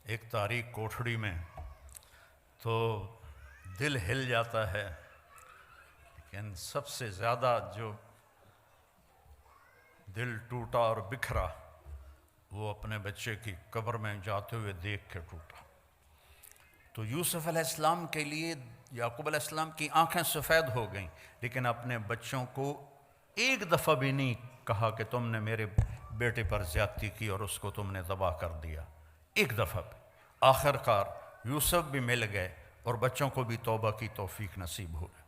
ایک تاریک کوٹھڑی میں تو دل ہل جاتا ہے، لیکن سب سے زیادہ جو دل ٹوٹا اور بکھرا وہ اپنے بچے کی قبر میں جاتے ہوئے دیکھ کے ٹوٹا۔ تو یوسف علیہ السلام کے لیے یعقوب علیہ السلام کی آنکھیں سفید ہو گئیں، لیکن اپنے بچوں کو ایک دفعہ بھی نہیں کہا کہ تم نے میرے بیٹے پر زیادتی کی اور اس کو تم نے ذبح کر دیا، ایک دفعہ بھی۔ آخر کار یوسف بھی مل گئے اور بچوں کو بھی توبہ کی توفیق نصیب ہو گئی۔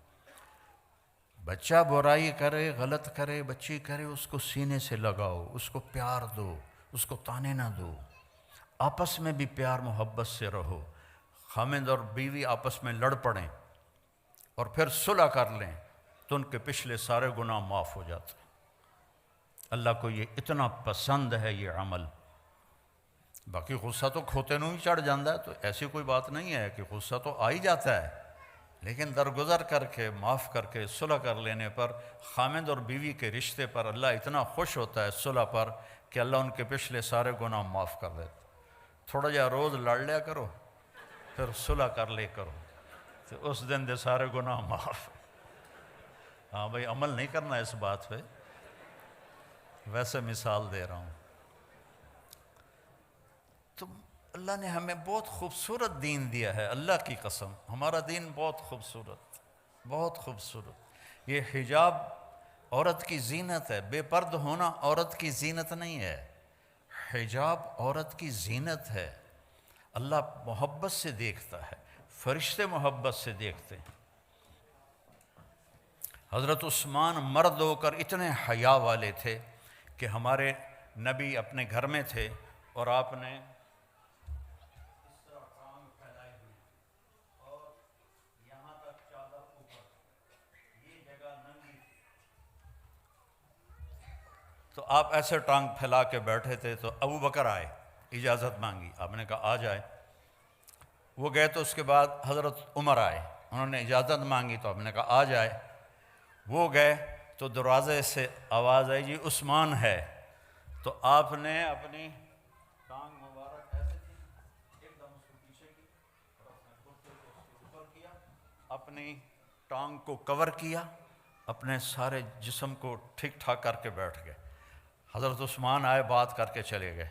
بچہ برائی کرے، غلط کرے، بچی کرے، اس کو سینے سے لگاؤ، اس کو پیار دو، اس کو تانے نہ دو، آپس میں بھی پیار محبت سے رہو۔ خامند اور بیوی آپس میں لڑ پڑیں اور پھر صلح کر لیں تو ان کے پچھلے سارے گناہ معاف ہو جاتے ہیں۔ اللہ کو یہ اتنا پسند ہے یہ عمل۔ باقی غصہ تو کھوتے نوں ہی چڑھ جاتا ہے، تو ایسی کوئی بات نہیں ہے کہ غصہ تو آ ہی جاتا ہے، لیکن درگزر کر کے، معاف کر کے، صلح کر لینے پر خامد اور بیوی کے رشتے پر اللہ اتنا خوش ہوتا ہے صلح پر کہ اللہ ان کے پچھلے سارے گناہ معاف کر دیتا۔ تھوڑا جا روز لڑ لیا کرو، پھر صلح کر لے کرو، تو اس دن دے سارے گناہ معاف۔ ہاں بھائی، عمل نہیں کرنا اس بات پہ، ویسے مثال دے رہا ہوں۔ تو اللہ نے ہمیں بہت خوبصورت دین دیا ہے، اللہ کی قسم ہمارا دین بہت خوبصورت، بہت خوبصورت۔ یہ حجاب عورت کی زینت ہے، بے پرد ہونا عورت کی زینت نہیں ہے، حجاب عورت کی زینت ہے۔ اللہ محبت سے دیکھتا ہے، فرشتے محبت سے دیکھتے ہیں۔ حضرت عثمان مرد ہو کر اتنے حیا والے تھے کہ ہمارے نبی اپنے گھر میں تھے اور آپ نے اس طرح ٹانگ پھیلائی ہوئی اور یہاں تک چادر اوپر، یہ جگہ ننگی تھی، تو آپ ایسے ٹانگ پھیلا کے بیٹھے تھے۔ تو ابو بکر آئے، اجازت مانگی، آپ نے کہا آ جائے۔ وہ گئے تو اس کے بعد حضرت عمر آئے، انہوں نے اجازت مانگی تو آپ نے کہا آ جائے۔ وہ گئے تو دروازے سے آواز آئی جی عثمان ہے، تو آپ نے اپنی ٹانگ مبارک ایسے کی، ایک دم اس کو پیچھے کی اور اپنے کرتے کو اس کے اوپر کیا، اپنی ٹانگ کو کور کیا، اپنے سارے جسم کو ٹھیک ٹھاک کر کے بیٹھ گئے۔ حضرت عثمان آئے، بات کر کے چلے گئے۔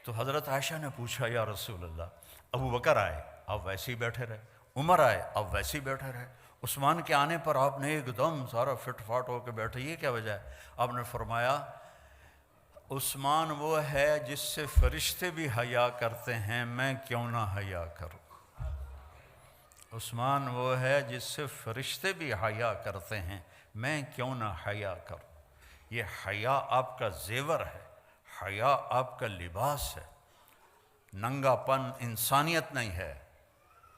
تو حضرت عائشہ نے پوچھا یا رسول اللہ، ابو بکر آئے آپ ویسے ہی بیٹھے رہے، عمر آئے آپ ویسے ہی بیٹھے رہے، عثمان کے آنے پر آپ نے ایک دم سارا فٹ فاٹ ہو کے بیٹھے، یہ کیا وجہ ہے؟ آپ نے فرمایا عثمان وہ ہے جس سے فرشتے بھی حیا کرتے ہیں، میں کیوں نہ حیا کروں۔ عثمان وہ ہے جس سے فرشتے بھی حیا کرتے ہیں، میں کیوں نہ حیا کروں۔ یہ حیا آپ کا زیور ہے، حیا آپ کا لباس ہے۔ ننگا پن انسانیت نہیں ہے،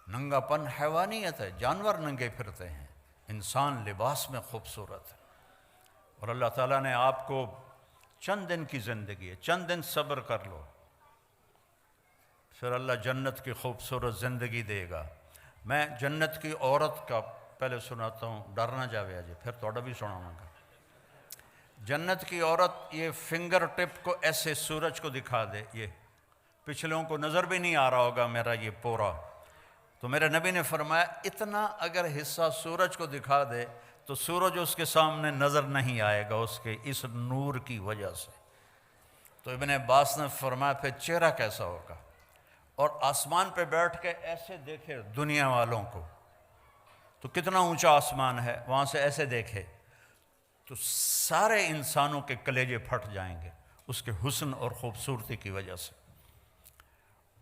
ننگا پن حیوانیت ہے، جانور ننگے پھرتے ہیں، انسان لباس میں خوبصورت ہے۔ اور اللہ تعالیٰ نے آپ کو چند دن کی زندگی ہے، چند دن صبر کر لو، پھر اللہ جنت کی خوبصورت زندگی دے گا۔ میں جنت کی عورت کا پہلے سناتا ہوں، ڈر نہ جاوے آجے، پھر توڑا بھی سناؤں گا۔ جنت کی عورت یہ فنگر ٹپ کو ایسے سورج کو دکھا دے، یہ پچھلوں کو نظر بھی نہیں آ رہا ہوگا میرا یہ پورا، تو میرے نبی نے فرمایا اتنا اگر حصہ سورج کو دکھا دے تو سورج اس کے سامنے نظر نہیں آئے گا اس کے اس نور کی وجہ سے۔ تو ابن عباس نے فرمایا پھر چہرہ کیسا ہوگا؟ اور آسمان پہ بیٹھ کے ایسے دیکھے دنیا والوں کو، تو کتنا اونچا آسمان ہے، وہاں سے ایسے دیکھے تو سارے انسانوں کے کلیجے پھٹ جائیں گے اس کے حسن اور خوبصورتی کی وجہ سے۔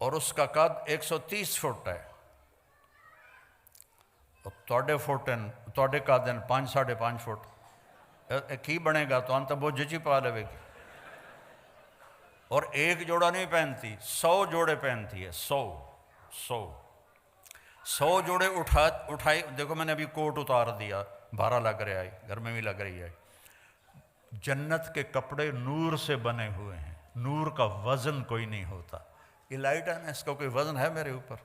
اور اس کا قد 130 فٹ ہے، اور توڑے کا دن 5.5 فٹ کی بنے گا تو انت بہت جچی پا لے گی۔ اور ایک جوڑا نہیں پہنتی، 100 جوڑے پہنتی ہے، 100 جوڑے اٹھائی۔ دیکھو میں نے ابھی کوٹ اتار دیا، بھارا لگ رہا ہے، گھر میں بھی لگ رہی ہے۔ جنت کے کپڑے نور سے بنے ہوئے ہیں، نور کا وزن کوئی نہیں ہوتا۔ یہ لائٹ ہے نا، اس کا کوئی وزن ہے میرے اوپر؟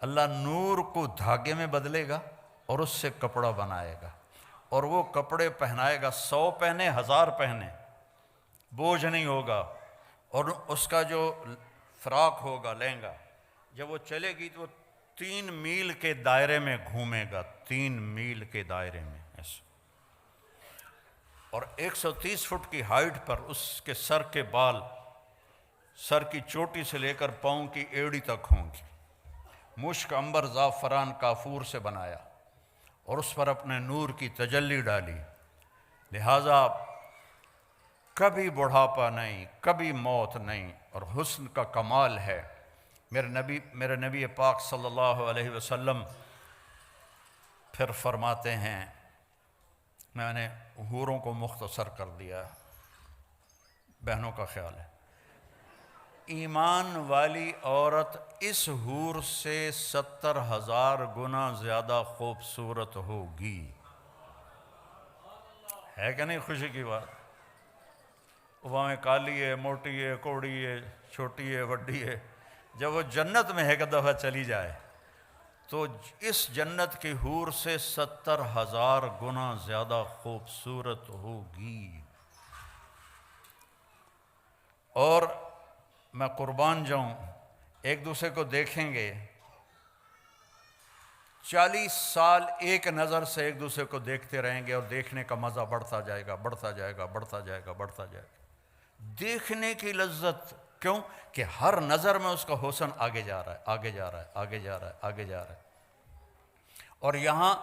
اللہ نور کو دھاگے میں بدلے گا اور اس سے کپڑا بنائے گا، اور وہ کپڑے پہنائے گا، 100 پہنے 1000 پہنے، بوجھ نہیں ہوگا۔ اور اس کا جو فراق ہوگا لہنگا، جب وہ چلے گی تو وہ 3 میل کے دائرے میں گھومے گا، 3 میل کے دائرے میں ایسے۔ اور 130 فٹ کی ہائٹ پر اس کے سر کے بال، سر کی چوٹی سے لے کر پاؤں کی ایڑی تک ہوں گی، مشک عنبر زعفران کافور سے بنایا، اور اس پر اپنے نور کی تجلی ڈالی۔ لہٰذا کبھی بڑھاپا نہیں، کبھی موت نہیں، اور حسن کا کمال ہے۔ میرے نبی پاک صلی اللہ علیہ وسلم پھر فرماتے ہیں، میں نے حوروں کو مختصر کر دیا، بہنوں کا خیال ہے، ایمان والی عورت اس حور سے 70,000 گنا زیادہ خوبصورت ہوگی۔ ہے کہ نہیں خوشی کی بات؟ وہاں کالی ہے، موٹی ہے، کوڑی ہے، چھوٹی ہے، وڈی ہے، جب وہ جنت میں ہے ایک دفعہ چلی جائے تو اس جنت کی حور سے 70,000 گنا زیادہ خوبصورت ہوگی۔ اور میں قربان جاؤں، ایک دوسرے کو دیکھیں گے 40 سال ایک نظر سے ایک دوسرے کو دیکھتے رہیں گے، اور دیکھنے کا مزہ بڑھتا جائے گا، بڑھتا جائے گا، بڑھتا جائے گا، بڑھتا جائے گا۔ دیکھنے کی لذت، کیوں کہ ہر نظر میں اس کا حسن آگے جا رہا ہے، آگے جا رہا ہے، آگے جا رہا ہے، آگے جا رہا ہے۔ اور یہاں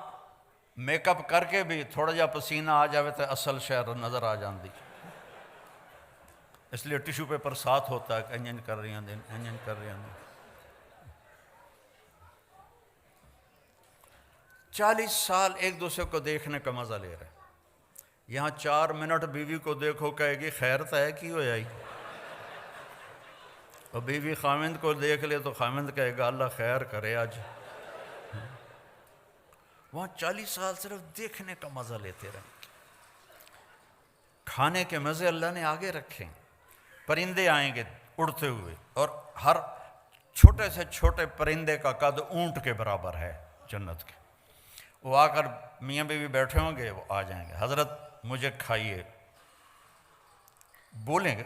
میک اپ کر کے بھی تھوڑا جا پسینہ آ جاوے تو اصل شہر نظر آ جاندی، اس لیے ٹیشو پیپر ساتھ ہوتا ہے کہ انجن کر رہی ہیں، انجن کر رہی ہیں۔ 40 سال ایک دوسرے کو دیکھنے کا مزہ لے رہے ہیں، یہاں 4 منٹ بیوی کو دیکھو کہے گی خیر تو ہے کی ہو جائی، اور بیوی خامند کو دیکھ لے تو خامند کہے گا اللہ خیر کرے آج۔ وہاں 40 سال صرف دیکھنے کا مزہ لیتے رہیں۔ کھانے کے مزے اللہ نے آگے رکھے، پرندے آئیں گے اڑتے ہوئے، اور ہر چھوٹے سے چھوٹے پرندے کا قد اونٹ کے برابر ہے جنت کے۔ وہ آ کر میاں بیوی بیٹھے ہوں گے، وہ آ جائیں گے، حضرت مجھے کھائیے، بولیں گے،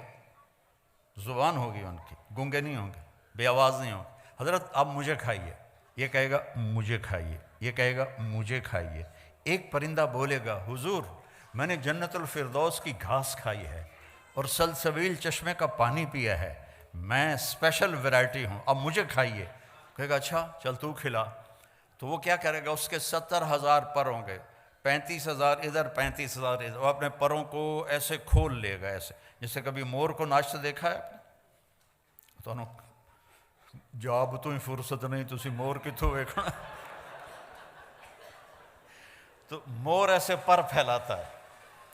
زبان ہوگی ان کی، گونگے نہیں ہوں گے، بے آواز نہیں ہوں گے، حضرت آپ مجھے کھائیے، یہ کہے گا مجھے کھائیے، یہ کہے گا مجھے کھائیے۔ ایک پرندہ بولے گا حضور میں نے جنت الفردوس کی گھاس کھائی ہے اور سلسبیل چشمے کا پانی پیا ہے، میں اسپیشل ویرائٹی ہوں، اب مجھے کھائیے۔ کہے گا اچھا چل تو کھلا۔ تو وہ کیا کرے گا، اس کے 70,000 پر ہوں گے، 35,000 ادھر، 35,000 ادھر، وہ اپنے پروں کو ایسے کھول لے گا، ایسے جیسے کبھی مور کو ناچتے دیکھا ہے تو جاب تو ہی فرصت نہیں تسی مور کتوں ویکھنا۔ تو مور ایسے پر پھیلاتا ہے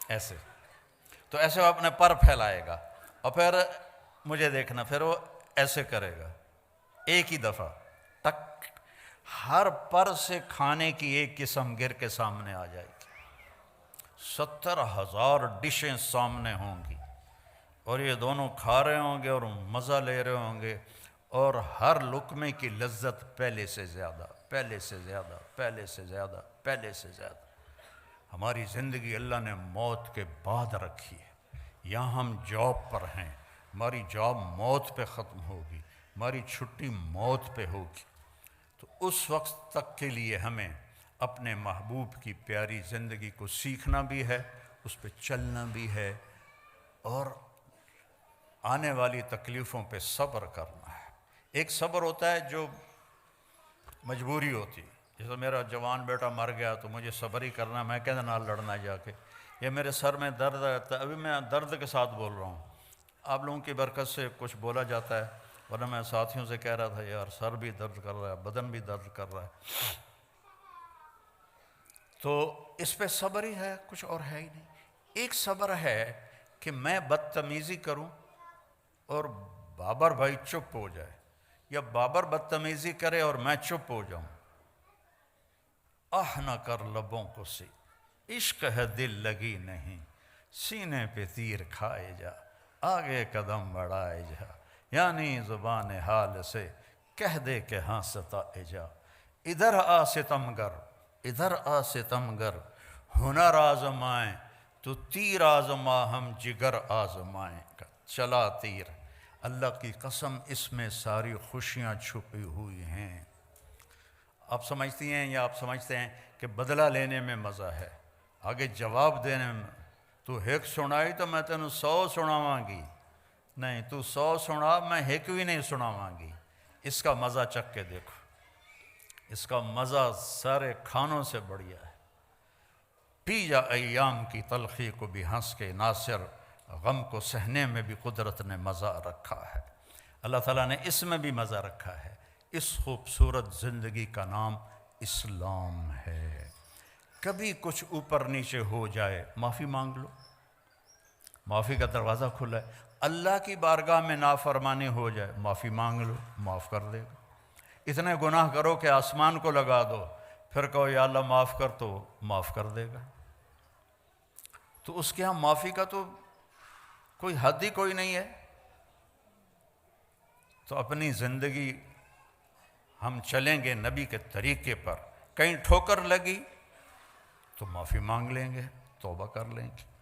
ایسے، تو ایسے وہ اپنے پر پھیلائے گا، اور پھر مجھے دیکھنا، پھر وہ ایسے کرے گا ایک ہی دفعہ ٹک، ہر پر سے کھانے کی ایک قسم گر کے سامنے آ جائے گی، 70,000 ڈشیں سامنے ہوں گی، اور یہ دونوں کھا رہے ہوں گے اور مزہ لے رہے ہوں گے، اور ہر لقمے کی لذت پہلے سے زیادہ، پہلے سے زیادہ، پہلے سے زیادہ، پہلے سے زیادہ۔ ہماری زندگی اللہ نے موت کے بعد رکھی ہے، یہاں ہم جاب پر ہیں، ہماری جاب موت پہ ختم ہوگی، ہماری چھٹی موت پہ ہوگی، تو اس وقت تک کے لیے ہمیں اپنے محبوب کی پیاری زندگی کو سیکھنا بھی ہے، اس پہ چلنا بھی ہے، اور آنے والی تکلیفوں پہ صبر کرنا ہے۔ ایک صبر ہوتا ہے جو مجبوری ہوتی ہے، جیسے میرا جوان بیٹا مر گیا تو مجھے صبر ہی کرنا، میں کہتے نہ لڑنا جا کے، یہ میرے سر میں درد رہتا ہے، ابھی میں درد کے ساتھ بول رہا ہوں، آپ لوگوں کی برکت سے کچھ بولا جاتا ہے، ورنہ میں ساتھیوں سے کہہ رہا تھا یار سر بھی درد کر رہا ہے، بدن بھی درد کر رہا ہے، تو اس پہ صبر ہی ہے، کچھ اور ہے ہی نہیں۔ ایک صبر ہے کہ میں بدتمیزی کروں اور بابر بھائی چپ ہو جائے، یا بابر بدتمیزی کرے اور میں چپ ہو جاؤں، نہ کر لبوں کو سی، عشق ہے دل لگی نہیں، سینے پہ تیر کھائے جا، آگے قدم بڑھائے جا، یعنی زبان حال سے کہہ دے کہ ہاں ستائے جا، ادھر آ ستمگر، ادھر آ ستمگر، ہنر آزمائیں تو تیر آزما ہم جگر آزمائیں، چلا تیر، اللہ کی قسم اس میں ساری خوشیاں چھپی ہوئی ہیں۔ آپ سمجھتی ہیں یا آپ سمجھتے ہیں کہ بدلہ لینے میں مزہ ہے، آگے جواب دینے میں، تو ایک سنائی تو میں تینوں 100 سناواں گی، نہیں تو 100 سنا میں ایک بھی نہیں سناواں گی، اس کا مزہ چکھ کے دیکھو، اس کا مزہ سارے کھانوں سے بڑھیا ہے۔ پی جا ایام کی تلخی کو بھی ہنس کے، ناصر غم کو سہنے میں بھی قدرت نے مزہ رکھا ہے، اللہ تعالیٰ نے اس میں بھی مزہ رکھا ہے۔ اس خوبصورت زندگی کا نام اسلام ہے۔ کبھی کچھ اوپر نیچے ہو جائے معافی مانگ لو، معافی کا دروازہ کھلا ہے۔ اللہ کی بارگاہ میں نافرمانی ہو جائے معافی مانگ لو، معاف کر دے گا۔ اتنے گناہ کرو کہ آسمان کو لگا دو، پھر کہو یا اللہ معاف کر، تو معاف کر دے گا۔ تو اس کے ہاں معافی کا تو کوئی حد ہی کوئی نہیں ہے۔ تو اپنی زندگی ہم چلیں گے نبی کے طریقے پر، کہیں ٹھوکر لگی تو معافی مانگ لیں گے، توبہ کر لیں گے۔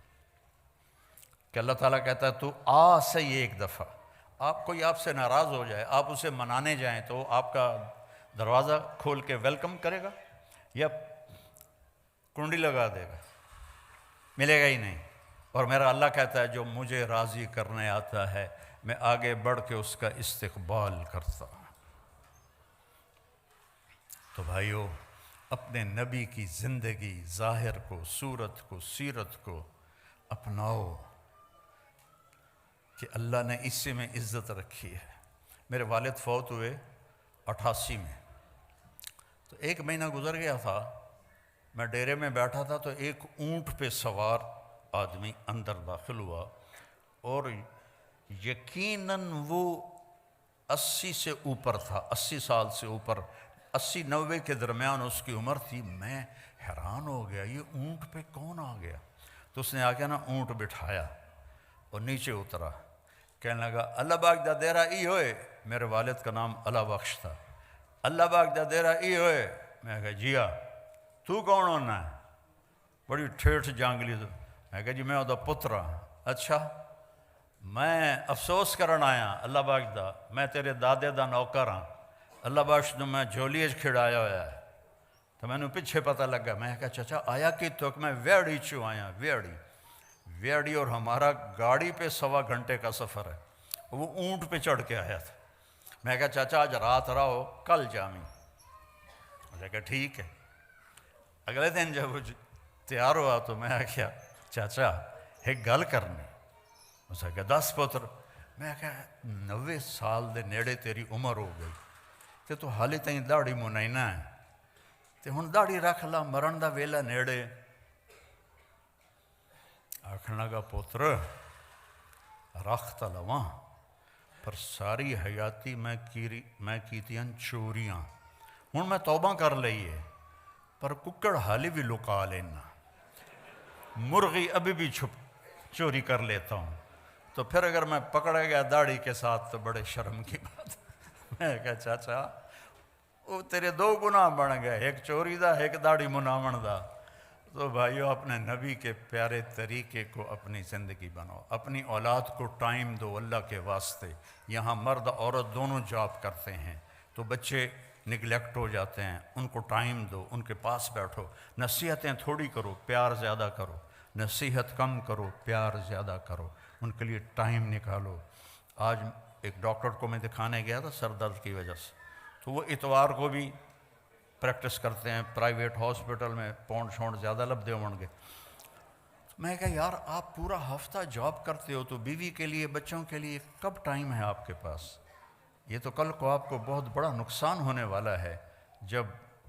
کہ اللہ تعالیٰ کہتا ہے تو صحیح ایک دفعہ، کوئی آپ سے ناراض ہو جائے، آپ اسے منانے جائیں تو آپ کا دروازہ کھول کے ویلکم کرے گا یا کنڈی لگا دے گا؟ ملے گا ہی نہیں۔ اور میرا اللہ کہتا ہے جو مجھے راضی کرنے آتا ہے میں آگے بڑھ کے اس کا استقبال کرتا ہوں۔ تو بھائیو، اپنے نبی کی زندگی، ظاہر کو، صورت کو، سیرت کو اپناؤ کہ اللہ نے اس سے میں عزت رکھی ہے۔ میرے والد فوت ہوئے 88 میں، تو 1 مہینہ گزر گیا تھا، میں ڈیرے میں بیٹھا تھا تو ایک اونٹ پہ سوار آدمی اندر داخل ہوا، اور یقیناً وہ 80 سے اوپر تھا، 80 سال سے اوپر، 80-90 کے درمیان اس کی عمر تھی۔ میں حیران ہو گیا، یہ اونٹ پہ کون آ گیا؟ تو اس نے آ کے نا اونٹ بٹھایا اور نیچے اترا، کہنے لگا اللہ باغ دا دیرا ای ہوئے، میرے والد کا نام اللہ بخش تھا، اللہ باغ دا دیرا ای ہوئے۔ میں کہا جی ہاں، تو کون ہونا ہے؟ بڑی ٹھیٹھ جانگلی۔ میں کہا جی میں وہ پتر ہاں۔ اچھا، میں افسوس کرن آیا اللہ باغ دا، میں تیرے دادے دا نوکر ہاں، اللہ بخش نے میں جھولی کھڑایا ہوا ہے۔ تو میں نے پیچھے پتہ لگا، میں کہا چچا آیا کہ تو میں ویڑی چوں آیا، ویڑی، اور ہمارا گاڑی پہ 1.25 گھنٹے کا سفر ہے، وہ اونٹ پہ چڑھ کے آیا تھا۔ میں کہا چچا آج رات رہو، کل جامی۔ میں کہا ٹھیک ہے۔ اگلے دن جب وہ تیار ہوا تو میں کہا چچا ایک گل کرنی۔ اس نے کہا 10 پتر۔ میں کہا 90 سال دے نیڑے تیری عمر ہو گئی تے تو حالی تائیں داڑھی منائنا ہے، تے ہن داڑھی رکھ لا، مرن دا ویلا نیڑے۔ آکھن لگا پتر رکھ تا لواں، پر ساری حیاتی میں کیتیاں چوریاں، ہن میں توبہ کر لئی ہے، پر ککڑ حالی بھی لکا لینا، مرغی ابھی بھی چوری کر لیتا ہوں، تو پھر اگر میں پکڑا گیا داڑھی کے ساتھ تو بڑے شرم کی بات۔ میں کہا چاچا وہ تیرے 2 گناہ بن گئے، ایک چوری دا، ایک داڑھی مناون دا۔ تو بھائیو اپنے نبی کے پیارے طریقے کو اپنی زندگی بناؤ، اپنی اولاد کو ٹائم دو اللہ کے واسطے۔ یہاں مرد عورت دونوں جاب کرتے ہیں تو بچے نگلیکٹ ہو جاتے ہیں، ان کو ٹائم دو، ان کے پاس بیٹھو، نصیحتیں تھوڑی کرو، پیار زیادہ کرو، نصیحت کم کرو، پیار زیادہ کرو، ان کے لیے ٹائم نکالو۔ آج ایک ڈاکٹر کو میں دکھانے گیا تھا سر درد کی وجہ سے، تو وہ اتوار کو بھی پریکٹس کرتے ہیں پرائیویٹ ہاسپٹل میں، پونڈ شونڈ زیادہ لبدے ہوں گے۔ میں کہا یار آپ پورا ہفتہ جاب کرتے ہو تو بیوی کے لیے، بچوں کے لیے کب ٹائم ہے آپ کے پاس؟ یہ تو کل کو آپ کو بہت بڑا نقصان ہونے والا ہے۔ جب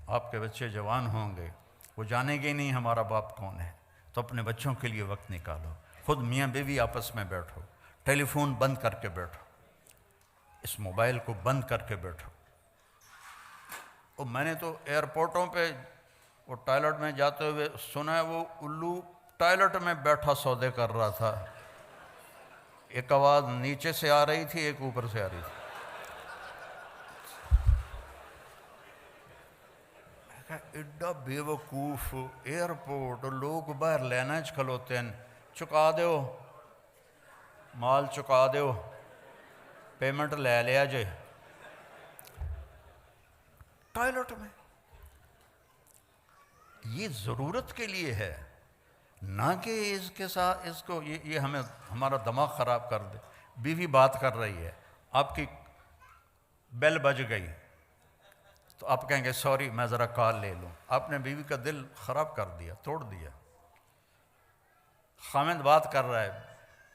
آپ کے بچے جوان ہوں گے وہ جانیں گے نہیں ہمارا باپ کون ہے، تو اپنے بچوں کے لیے وقت نکالو، خود میاں بیوی آپس میں بیٹھو، ٹیلی فون بند کر کے بیٹھو، اس موبائل کو بند کر کے بیٹھو۔ اور میں نے تو ایئرپورٹوں پہ وہ ٹائلٹ میں جاتے ہوئے سنا ہے وہ الو ٹائلٹ میں بیٹھا سودے کر رہا تھا، ایک آواز نیچے سے آ رہی تھی، ایک اوپر سے آ رہی تھی۔ ایڈا بے وقوف ایئرپورٹ، لوگ باہر لینا کھلوتے ہیں، چکا دیو مال، چکا دیو، پیمنٹ لے لیا جے، ٹائلٹ میں۔ یہ ضرورت کے لیے ہے، نہ کہ اس کے ساتھ اس کو یہ ہمیں ہمارا دماغ خراب کر دے۔ بیوی بات کر رہی ہے، آپ کی بیل بج گئی تو آپ کہیں گے سوری میں ذرا کال لے لوں، آپ نے بیوی کا دل خراب کر دیا، توڑ دیا۔ خامند بات کر رہا ہے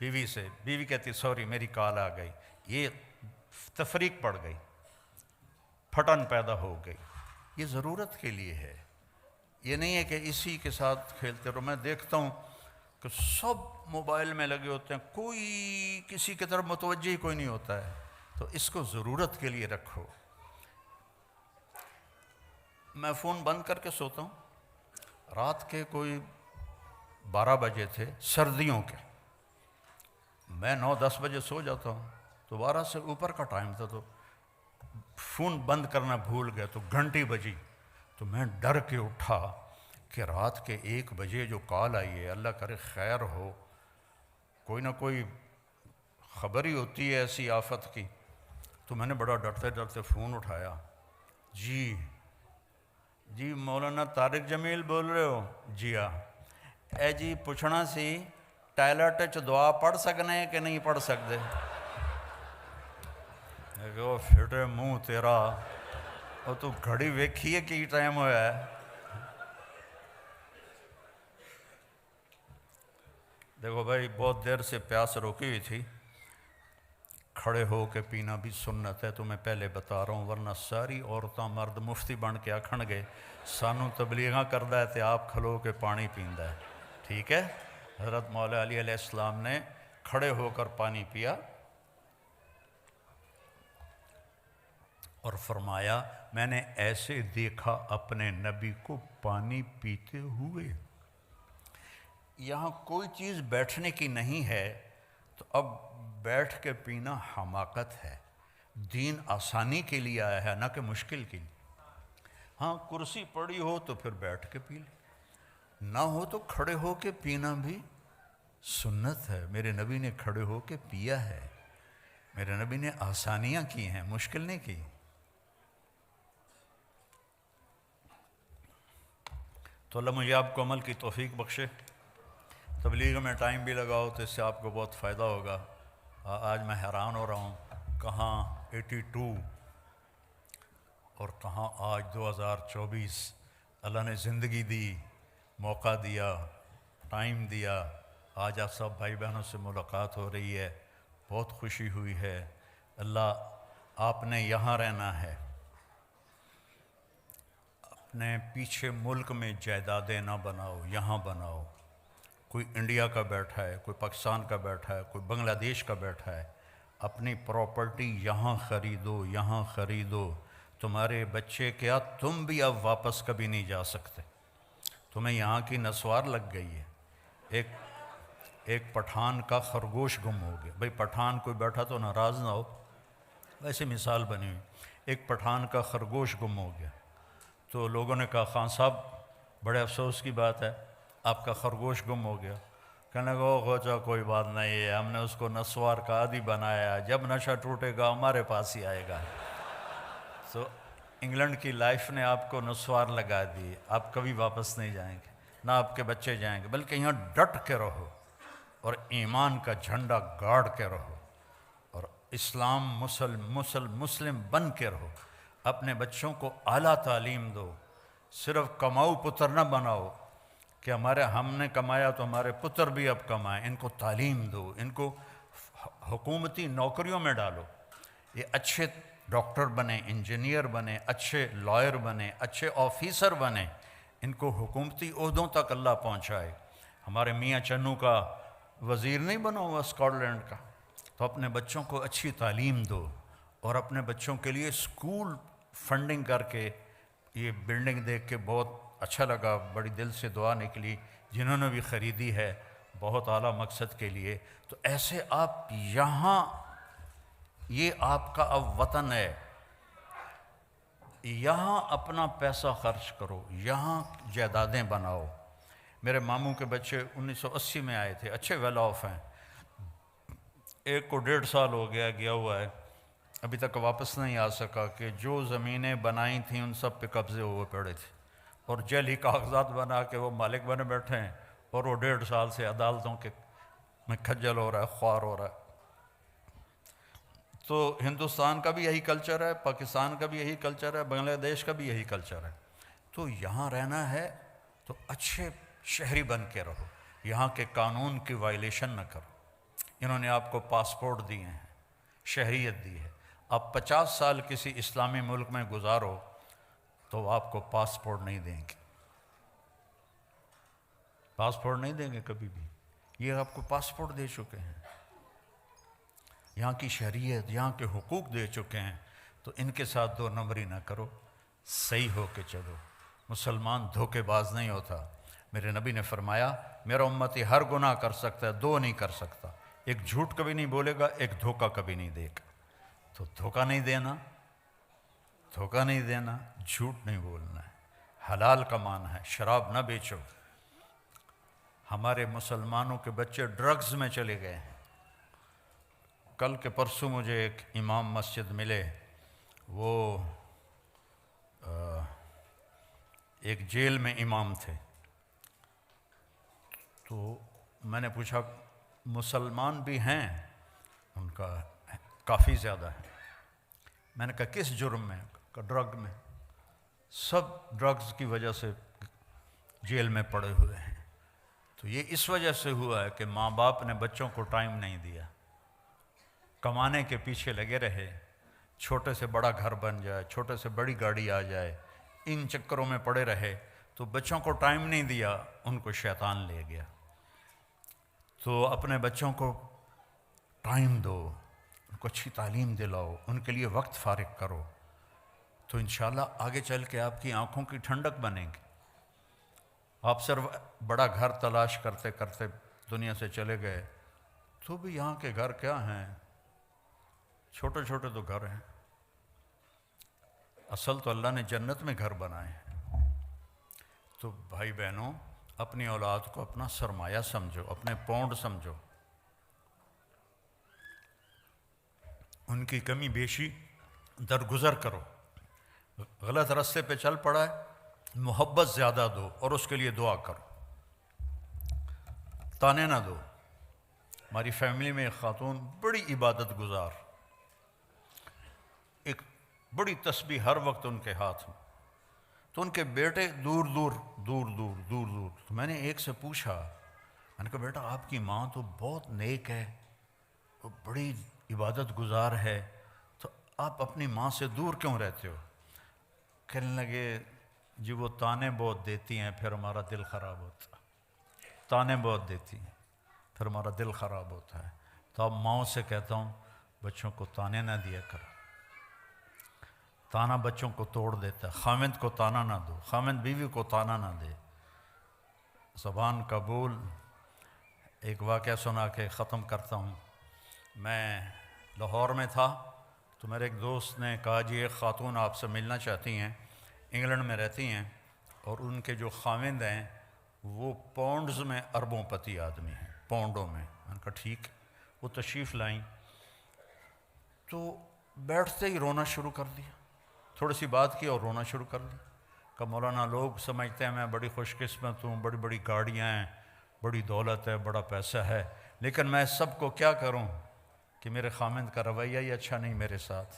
بیوی سے، بیوی کہتی سوری میری کال آ گئی، یہ تفریق پڑ گئی، پھٹن پیدا ہو گئی۔ یہ ضرورت کے لیے ہے، یہ نہیں ہے کہ اسی کے ساتھ کھیلتے رہو۔ میں دیکھتا ہوں کہ سب موبائل میں لگے ہوتے ہیں، کوئی کسی کی طرف متوجہ ہی کوئی نہیں ہوتا ہے، تو اس کو ضرورت کے لیے رکھو۔ میں فون بند کر کے سوتا ہوں، رات کے کوئی 12 بجے تھے سردیوں کے، میں 9-10 بجے سو جاتا ہوں، تو 12 سے اوپر کا ٹائم تھا، تو فون بند کرنا بھول گئے تو گھنٹی بجی، تو میں ڈر کے اٹھا کہ رات کے 1 بجے جو کال آئی ہے، اللہ کرے خیر ہو، کوئی نہ کوئی خبر ہی ہوتی ہے ایسی آفت کی۔ تو میں نے بڑا ڈرتے ڈرتے فون اٹھایا، جی مولانا طارق جمیل بول رہے ہو؟ جی ہاں۔ اے جی پوچھنا سی ٹائلٹ چ دعا پڑھ سکنے کہ نہیں پڑھ سکتے؟ وہ پھٹے منہ تیرا، اور تو گھڑی ویکھی ہے کی ٹائم ہوا ہے؟ دیکھو بھائی، بہت دیر سے پیاس روکی ہوئی تھی، کھڑے ہو کے پینا بھی سنت ہے، تو میں پہلے بتا رہا ہوں، ورنہ ساری عورتاں مرد مفتی بن کے آکھن گے سانو تبلیغاں کردہ ہے تے آپ کھلو کے پانی پیندہ ہے۔ ٹھیک ہے؟ حضرت مولا علی علیہ السلام نے کھڑے ہو کر پانی پیا اور فرمایا میں نے ایسے دیکھا اپنے نبی کو پانی پیتے ہوئے۔ یہاں کوئی چیز بیٹھنے کی نہیں ہے، تو اب بیٹھ کے پینا حماقت ہے۔ دین آسانی کے لیے آیا ہے، نہ کہ مشکل کے لیے۔ ہاں کرسی پڑی ہو تو پھر بیٹھ کے پی لے، نہ ہو تو کھڑے ہو کے پینا بھی سنت ہے۔ میرے نبی نے کھڑے ہو کے پیا ہے، میرے نبی نے آسانیاں کی ہیں، مشکل نہیں کی۔ تو اللہ مجھے آپ کو عمل کی توفیق بخشے، تبلیغ میں ٹائم بھی لگاؤ تو اس سے آپ کو بہت فائدہ ہوگا۔ آج میں حیران ہو رہا ہوں، کہاں 82 اور کہاں آج 2024۔ اللہ نے زندگی دی، موقع دیا، ٹائم دیا، آج آپ سب بھائی بہنوں سے ملاقات ہو رہی ہے، بہت خوشی ہوئی ہے۔ اللہ آپ نے یہاں رہنا ہے، اپنے پیچھے ملک میں جائیدادیں نہ بناؤ، یہاں بناؤ۔ کوئی انڈیا کا بیٹھا ہے، کوئی پاکستان کا بیٹھا ہے، کوئی بنگلہ دیش کا بیٹھا ہے، اپنی پراپرٹی یہاں خریدو، یہاں خریدو۔ تمہارے بچے کیا، تم بھی اب واپس کبھی نہیں جا سکتے، تمہیں یہاں کی نسوار لگ گئی ہے۔ ایک پٹھان کا خرگوش گم ہو گیا، بھئی پٹھان کوئی بیٹھا تو ناراض نہ ہو، ویسے مثال بنی ہوئی۔ ایک پٹھان کا خرگوش گم ہو گیا، تو لوگوں نے کہا خان صاحب بڑے افسوس کی بات ہے، آپ کا خرگوش گم ہو گیا۔ کہنے کو خوچا کوئی بات نہیں ہے، ہم نے اس کو نسوار کا عادی بنایا، جب نشہ ٹوٹے گا ہمارے پاس ہی آئے گا۔ تو انگلینڈ کی لائف نے آپ کو نسوار لگا دی، آپ کبھی واپس نہیں جائیں گے، نہ آپ کے بچے جائیں گے، بلکہ یہاں ڈٹ کے رہو اور ایمان کا جھنڈا گاڑ کے رہو، اور اسلام مسلم بن کے رہو۔ اپنے بچوں کو اعلیٰ تعلیم دو، صرف کماؤ پتر نہ بناؤ کہ ہم نے کمایا تو ہمارے پتر بھی اب کمائیں۔ ان کو تعلیم دو، ان کو حکومتی نوکریوں میں ڈالو، یہ اچھے ڈاکٹر بنیں، انجینئر بنیں، اچھے لائر بنیں، اچھے آفیسر بنیں، ان کو حکومتی عہدوں تک اللہ پہنچائے۔ ہمارے میاں چنو کا وزیر نہیں بنا ہوا اسکاٹ لینڈ کا، تو اپنے بچوں کو اچھی تعلیم دو، اور اپنے بچوں کے لیے اسکول فنڈنگ کر کے۔ یہ بلڈنگ دیکھ کے بہت اچھا لگا، بڑی دل سے دعا نکلی، جنہوں نے بھی خریدی ہے بہت اعلیٰ مقصد کے لیے۔ تو ایسے آپ یہاں، یہ آپ کا اب وطن ہے، یہاں اپنا پیسہ خرچ کرو، یہاں جائیدادیں بناؤ۔ میرے ماموں کے بچے 1980 میں آئے تھے، اچھے ویل آف ہیں، ایک کو 1.5 سال ہو گیا ہوا ہے، ابھی تک واپس نہیں آ سکا، کہ جو زمینیں بنائی تھیں ان سب پہ قبضے ہوئے پڑے تھے، اور جعلی کاغذات بنا کے وہ مالک بنے بیٹھے ہیں، اور وہ 1.5 سال سے عدالتوں کے میں کھجل ہو رہا ہے، خوار ہو رہا ہے۔ تو ہندوستان کا بھی یہی کلچر ہے، پاکستان کا بھی یہی کلچر ہے، بنگلہ دیش کا بھی یہی کلچر ہے۔ تو یہاں رہنا ہے تو اچھے شہری بن کے رہو، یہاں کے قانون کی وائلیشن نہ کرو۔ انہوں نے آپ کو پاسپورٹ دیے ہیں، شہریت دی ہے، آپ 50 سال کسی اسلامی ملک میں گزارو تو آپ کو پاسپورٹ نہیں دیں گے، پاسپورٹ نہیں دیں گے کبھی بھی۔ یہ آپ کو پاسپورٹ دے چکے ہیں، یہاں کی شہریت، یہاں کے حقوق دے چکے ہیں، تو ان کے ساتھ 2 نمبری نہ کرو، صحیح ہو کے چلو۔ مسلمان دھوکے باز نہیں ہوتا۔ میرے نبی نے فرمایا میرا امتی ہر گناہ کر سکتا ہے، 2 نہیں کر سکتا، ایک جھوٹ کبھی نہیں بولے گا، ایک دھوکہ کبھی نہیں دے گا۔ تو دھوکہ نہیں دینا، دھوکہ نہیں دینا، جھوٹ نہیں بولنا ہے، حلال کمانا ہے، شراب نہ بیچو۔ ہمارے مسلمانوں کے بچے ڈرگز میں چلے گئے ہیں۔ کل کے پرسوں مجھے ایک امام مسجد ملے، وہ ایک جیل میں امام تھے، تو میں نے پوچھا مسلمان بھی ہیں؟ ان کا کافی زیادہ ہے۔ میں نے کہا کس جرم میں؟ کہا ڈرگ میں، سب ڈرگز کی وجہ سے جیل میں پڑے ہوئے ہیں۔ تو یہ اس وجہ سے ہوا ہے کہ ماں باپ نے بچوں کو ٹائم نہیں دیا، کمانے کے پیچھے لگے رہے، چھوٹے سے بڑا گھر بن جائے، چھوٹے سے بڑی گاڑی آ جائے، ان چکروں میں پڑے رہے، تو بچوں کو ٹائم نہیں دیا، ان کو شیطان لے گیا۔ تو اپنے بچوں کو ٹائم دو، ان کو اچھی تعلیم دلاؤ، ان کے لیے وقت فارغ کرو، تو انشاءاللہ آگے چل کے آپ کی آنکھوں کی ٹھنڈک بنے گی۔ آپ صرف بڑا گھر تلاش کرتے کرتے دنیا سے چلے گئے تو بھی یہاں کے گھر کیا ہیں، چھوٹے چھوٹے تو گھر ہیں، اصل تو اللہ نے جنت میں گھر بنائے ہیں۔ تو بھائی بہنوں، اپنی اولاد کو اپنا سرمایہ سمجھو، اپنے پونڈ سمجھو، ان کی کمی بیشی درگزر کرو۔ غلط راستے پہ چل پڑا ہے، محبت زیادہ دو اور اس کے لیے دعا کرو، تانے نہ دو۔ ہماری فیملی میں ایک خاتون بڑی عبادت گزار، ایک بڑی تسبیح ہر وقت ان کے ہاتھ میں، تو ان کے بیٹے دور دور دور دور دور دور۔ تو میں نے ایک سے پوچھا، میں نے کہا بیٹا آپ کی ماں تو بہت نیک ہے، وہ بڑی عبادت گزار ہے، تو آپ اپنی ماں سے دور کیوں رہتے ہو؟ کہنے لگے جی وہ تانے بہت دیتی ہیں، پھر ہمارا دل خراب ہوتا ہے، تانے بہت دیتی ہیں پھر ہمارا دل خراب ہوتا ہے۔ تو اب ماؤں سے کہتا ہوں بچوں کو تانے نہ دیا کرو، تانا بچوں کو توڑ دیتا ہے۔ خامند کو تانا نہ دو، خامند بیوی کو تانا نہ دے۔ زبان کا بول۔ ایک واقعہ سنا کے ختم کرتا ہوں۔ میں لاہور میں تھا تو میرے ایک دوست نے کہا جی ایک خاتون آپ سے ملنا چاہتی ہیں، انگلینڈ میں رہتی ہیں اور ان کے جو خامند ہیں وہ پاؤنڈز میں اربوں پتی آدمی ہیں، پاؤنڈوں میں۔ میں نے کہا ٹھیک۔ وہ تشریف لائیں تو بیٹھتے ہی رونا شروع کر دیا، تھوڑی سی بات کی اور رونا شروع کر دیا۔ کہ مولانا لوگ سمجھتے ہیں میں بڑی خوش قسمت ہوں، بڑی بڑی گاڑیاں ہیں، بڑی دولت ہے، بڑا پیسہ ہے، لیکن میں سب کو کیا کروں کہ میرے خامند کا رویہ ہی اچھا نہیں میرے ساتھ۔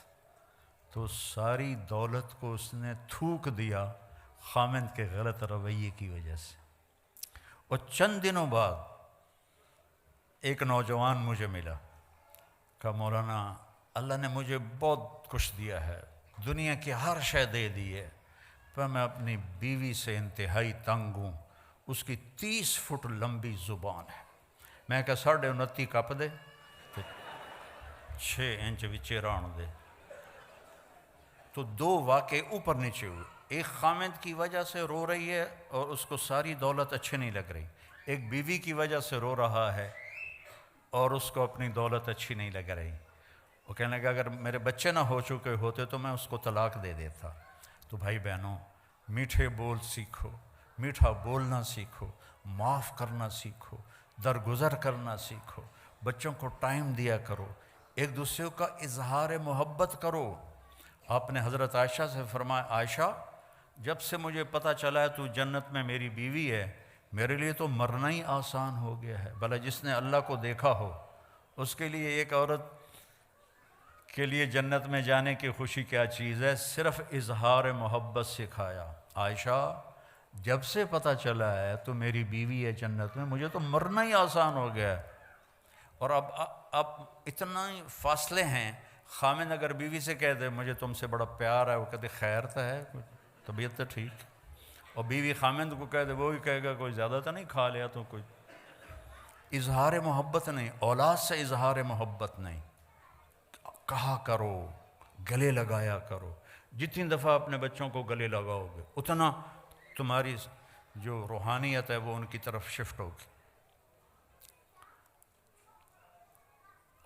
تو ساری دولت کو اس نے تھوک دیا خامند کے غلط رویے کی وجہ سے۔ اور چند دنوں بعد ایک نوجوان مجھے ملا، کہا مولانا اللہ نے مجھے بہت کچھ دیا ہے، دنیا کی ہر شے دے دی ہے، پر میں اپنی بیوی سے انتہائی تنگ ہوں، اس کی 30 فٹ لمبی زبان ہے۔ میں کہا 29.5 کپ دے تو 6 انچ وچے ران دے۔ تو 2 واقعے اوپر نیچے ہوئے، ایک خامند کی وجہ سے رو رہی ہے اور اس کو ساری دولت اچھی نہیں لگ رہی، ایک بیوی کی وجہ سے رو رہا ہے اور اس کو اپنی دولت اچھی نہیں لگ رہی۔ وہ کہنے لگا اگر میرے بچے نہ ہو چکے ہوتے تو میں اس کو طلاق دے دیتا۔ تو بھائی بہنوں، میٹھے بول سیکھو، میٹھا بولنا سیکھو، معاف کرنا سیکھو، درگزر کرنا سیکھو، بچوں کو ٹائم دیا کرو، ایک دوسرے کا اظہار محبت کرو۔ آپ نے حضرت عائشہ سے فرمایا عائشہ جب سے مجھے پتہ چلا ہے تو جنت میں میری بیوی ہے، میرے لیے تو مرنا ہی آسان ہو گیا ہے۔ بھلا جس نے اللہ کو دیکھا ہو اس کے لیے ایک عورت کے لیے جنت میں جانے کی خوشی کیا چیز ہے؟ صرف اظہار محبت سکھایا۔ عائشہ جب سے پتہ چلا ہے تو میری بیوی ہے جنت میں، مجھے تو مرنا ہی آسان ہو گیا ہے۔ اور اب اتنا ہی فاصلے ہیں، خامند اگر بیوی سے کہہ دے مجھے تم سے بڑا پیار ہے، وہ کہتے خیر تو ہے، طبیعت تو ٹھیک، اور بیوی خامند کو کہہ دے وہ بھی کہے گا کوئی زیادہ تو نہیں کھا لیا تو کوئی۔ اظہار محبت نہیں، اولاد سے اظہار محبت نہیں، کہا کرو، گلے لگایا کرو۔ جتنی دفعہ اپنے بچوں کو گلے لگاؤ گے اتنا تمہاری جو روحانیت ہے وہ ان کی طرف شفٹ ہوگی۔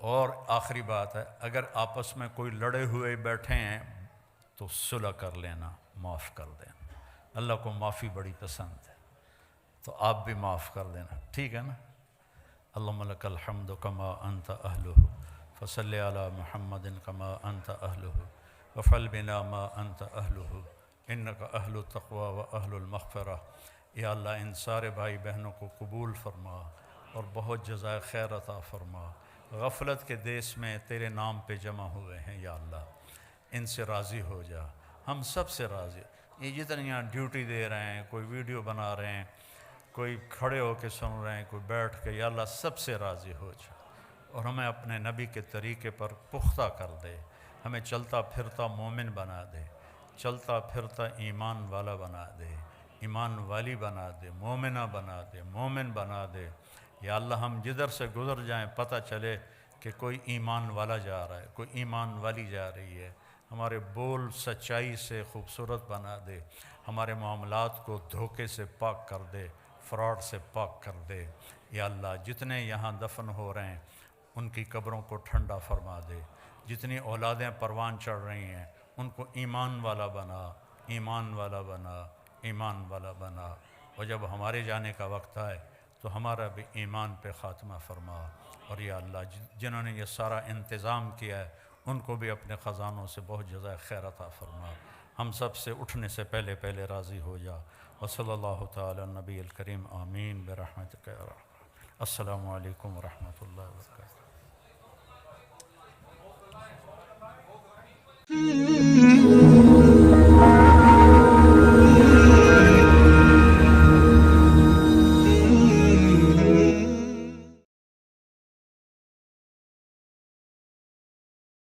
اور آخری بات ہے، اگر آپس میں کوئی لڑے ہوئے بیٹھے ہیں تو صلح کر لینا، معاف کر دینا۔ اللہ کو معافی بڑی پسند ہے، تو آپ بھی معاف کر دینا، ٹھیک ہے نا؟ اللہم لک الحمد کما انت اہلہ فصلی علی محمد کما انت اہلہ وفعل بنا ما انت اہلہ انک اہل التقوی و اہل المغفرہ۔ یا اللہ ان سارے بھائی بہنوں کو قبول فرما اور بہت جزائے خیر عطا فرما۔ غفلت کے دیس میں تیرے نام پہ جمع ہوئے ہیں یا اللہ، ان سے راضی ہو جا، ہم سب سے راضی۔ یہ جتنے یہاں ڈیوٹی دے رہے ہیں، کوئی ویڈیو بنا رہے ہیں، کوئی کھڑے ہو کے سن رہے ہیں، کوئی بیٹھ کے، یا اللہ سب سے راضی ہو جا اور ہمیں اپنے نبی کے طریقے پر پختہ کر دے، ہمیں چلتا پھرتا مومن بنا دے، چلتا پھرتا ایمان والا بنا دے، ایمان والی بنا دے، مومنہ بنا دے، مومن بنا دے۔ یا اللہ ہم جدھر سے گزر جائیں پتہ چلے کہ کوئی ایمان والا جا رہا ہے، کوئی ایمان والی جا رہی ہے۔ ہمارے بول سچائی سے خوبصورت بنا دے، ہمارے معاملات کو دھوکے سے پاک کر دے، فراڈ سے پاک کر دے۔ یا اللہ جتنے یہاں دفن ہو رہے ہیں ان کی قبروں کو ٹھنڈا فرما دے، جتنی اولادیں پروان چڑھ رہی ہیں ان کو ایمان والا بنا، ایمان والا بنا، ایمان والا بنا۔ اور جب ہمارے جانے کا وقت آئے تو ہمارا بھی ایمان پہ خاتمہ فرما۔ اور یا اللہ جنہوں نے یہ سارا انتظام کیا ہے ان کو بھی اپنے خزانوں سے بہت جزائے خیر عطا فرما۔ ہم سب سے اٹھنے سے پہلے پہلے راضی ہو جا۔ وصلی اللہ تعالی النبی الکریم آمین برحمتک یا رحمۃ۔ السلام علیکم ورحمۃ اللہ وبرکاتہ۔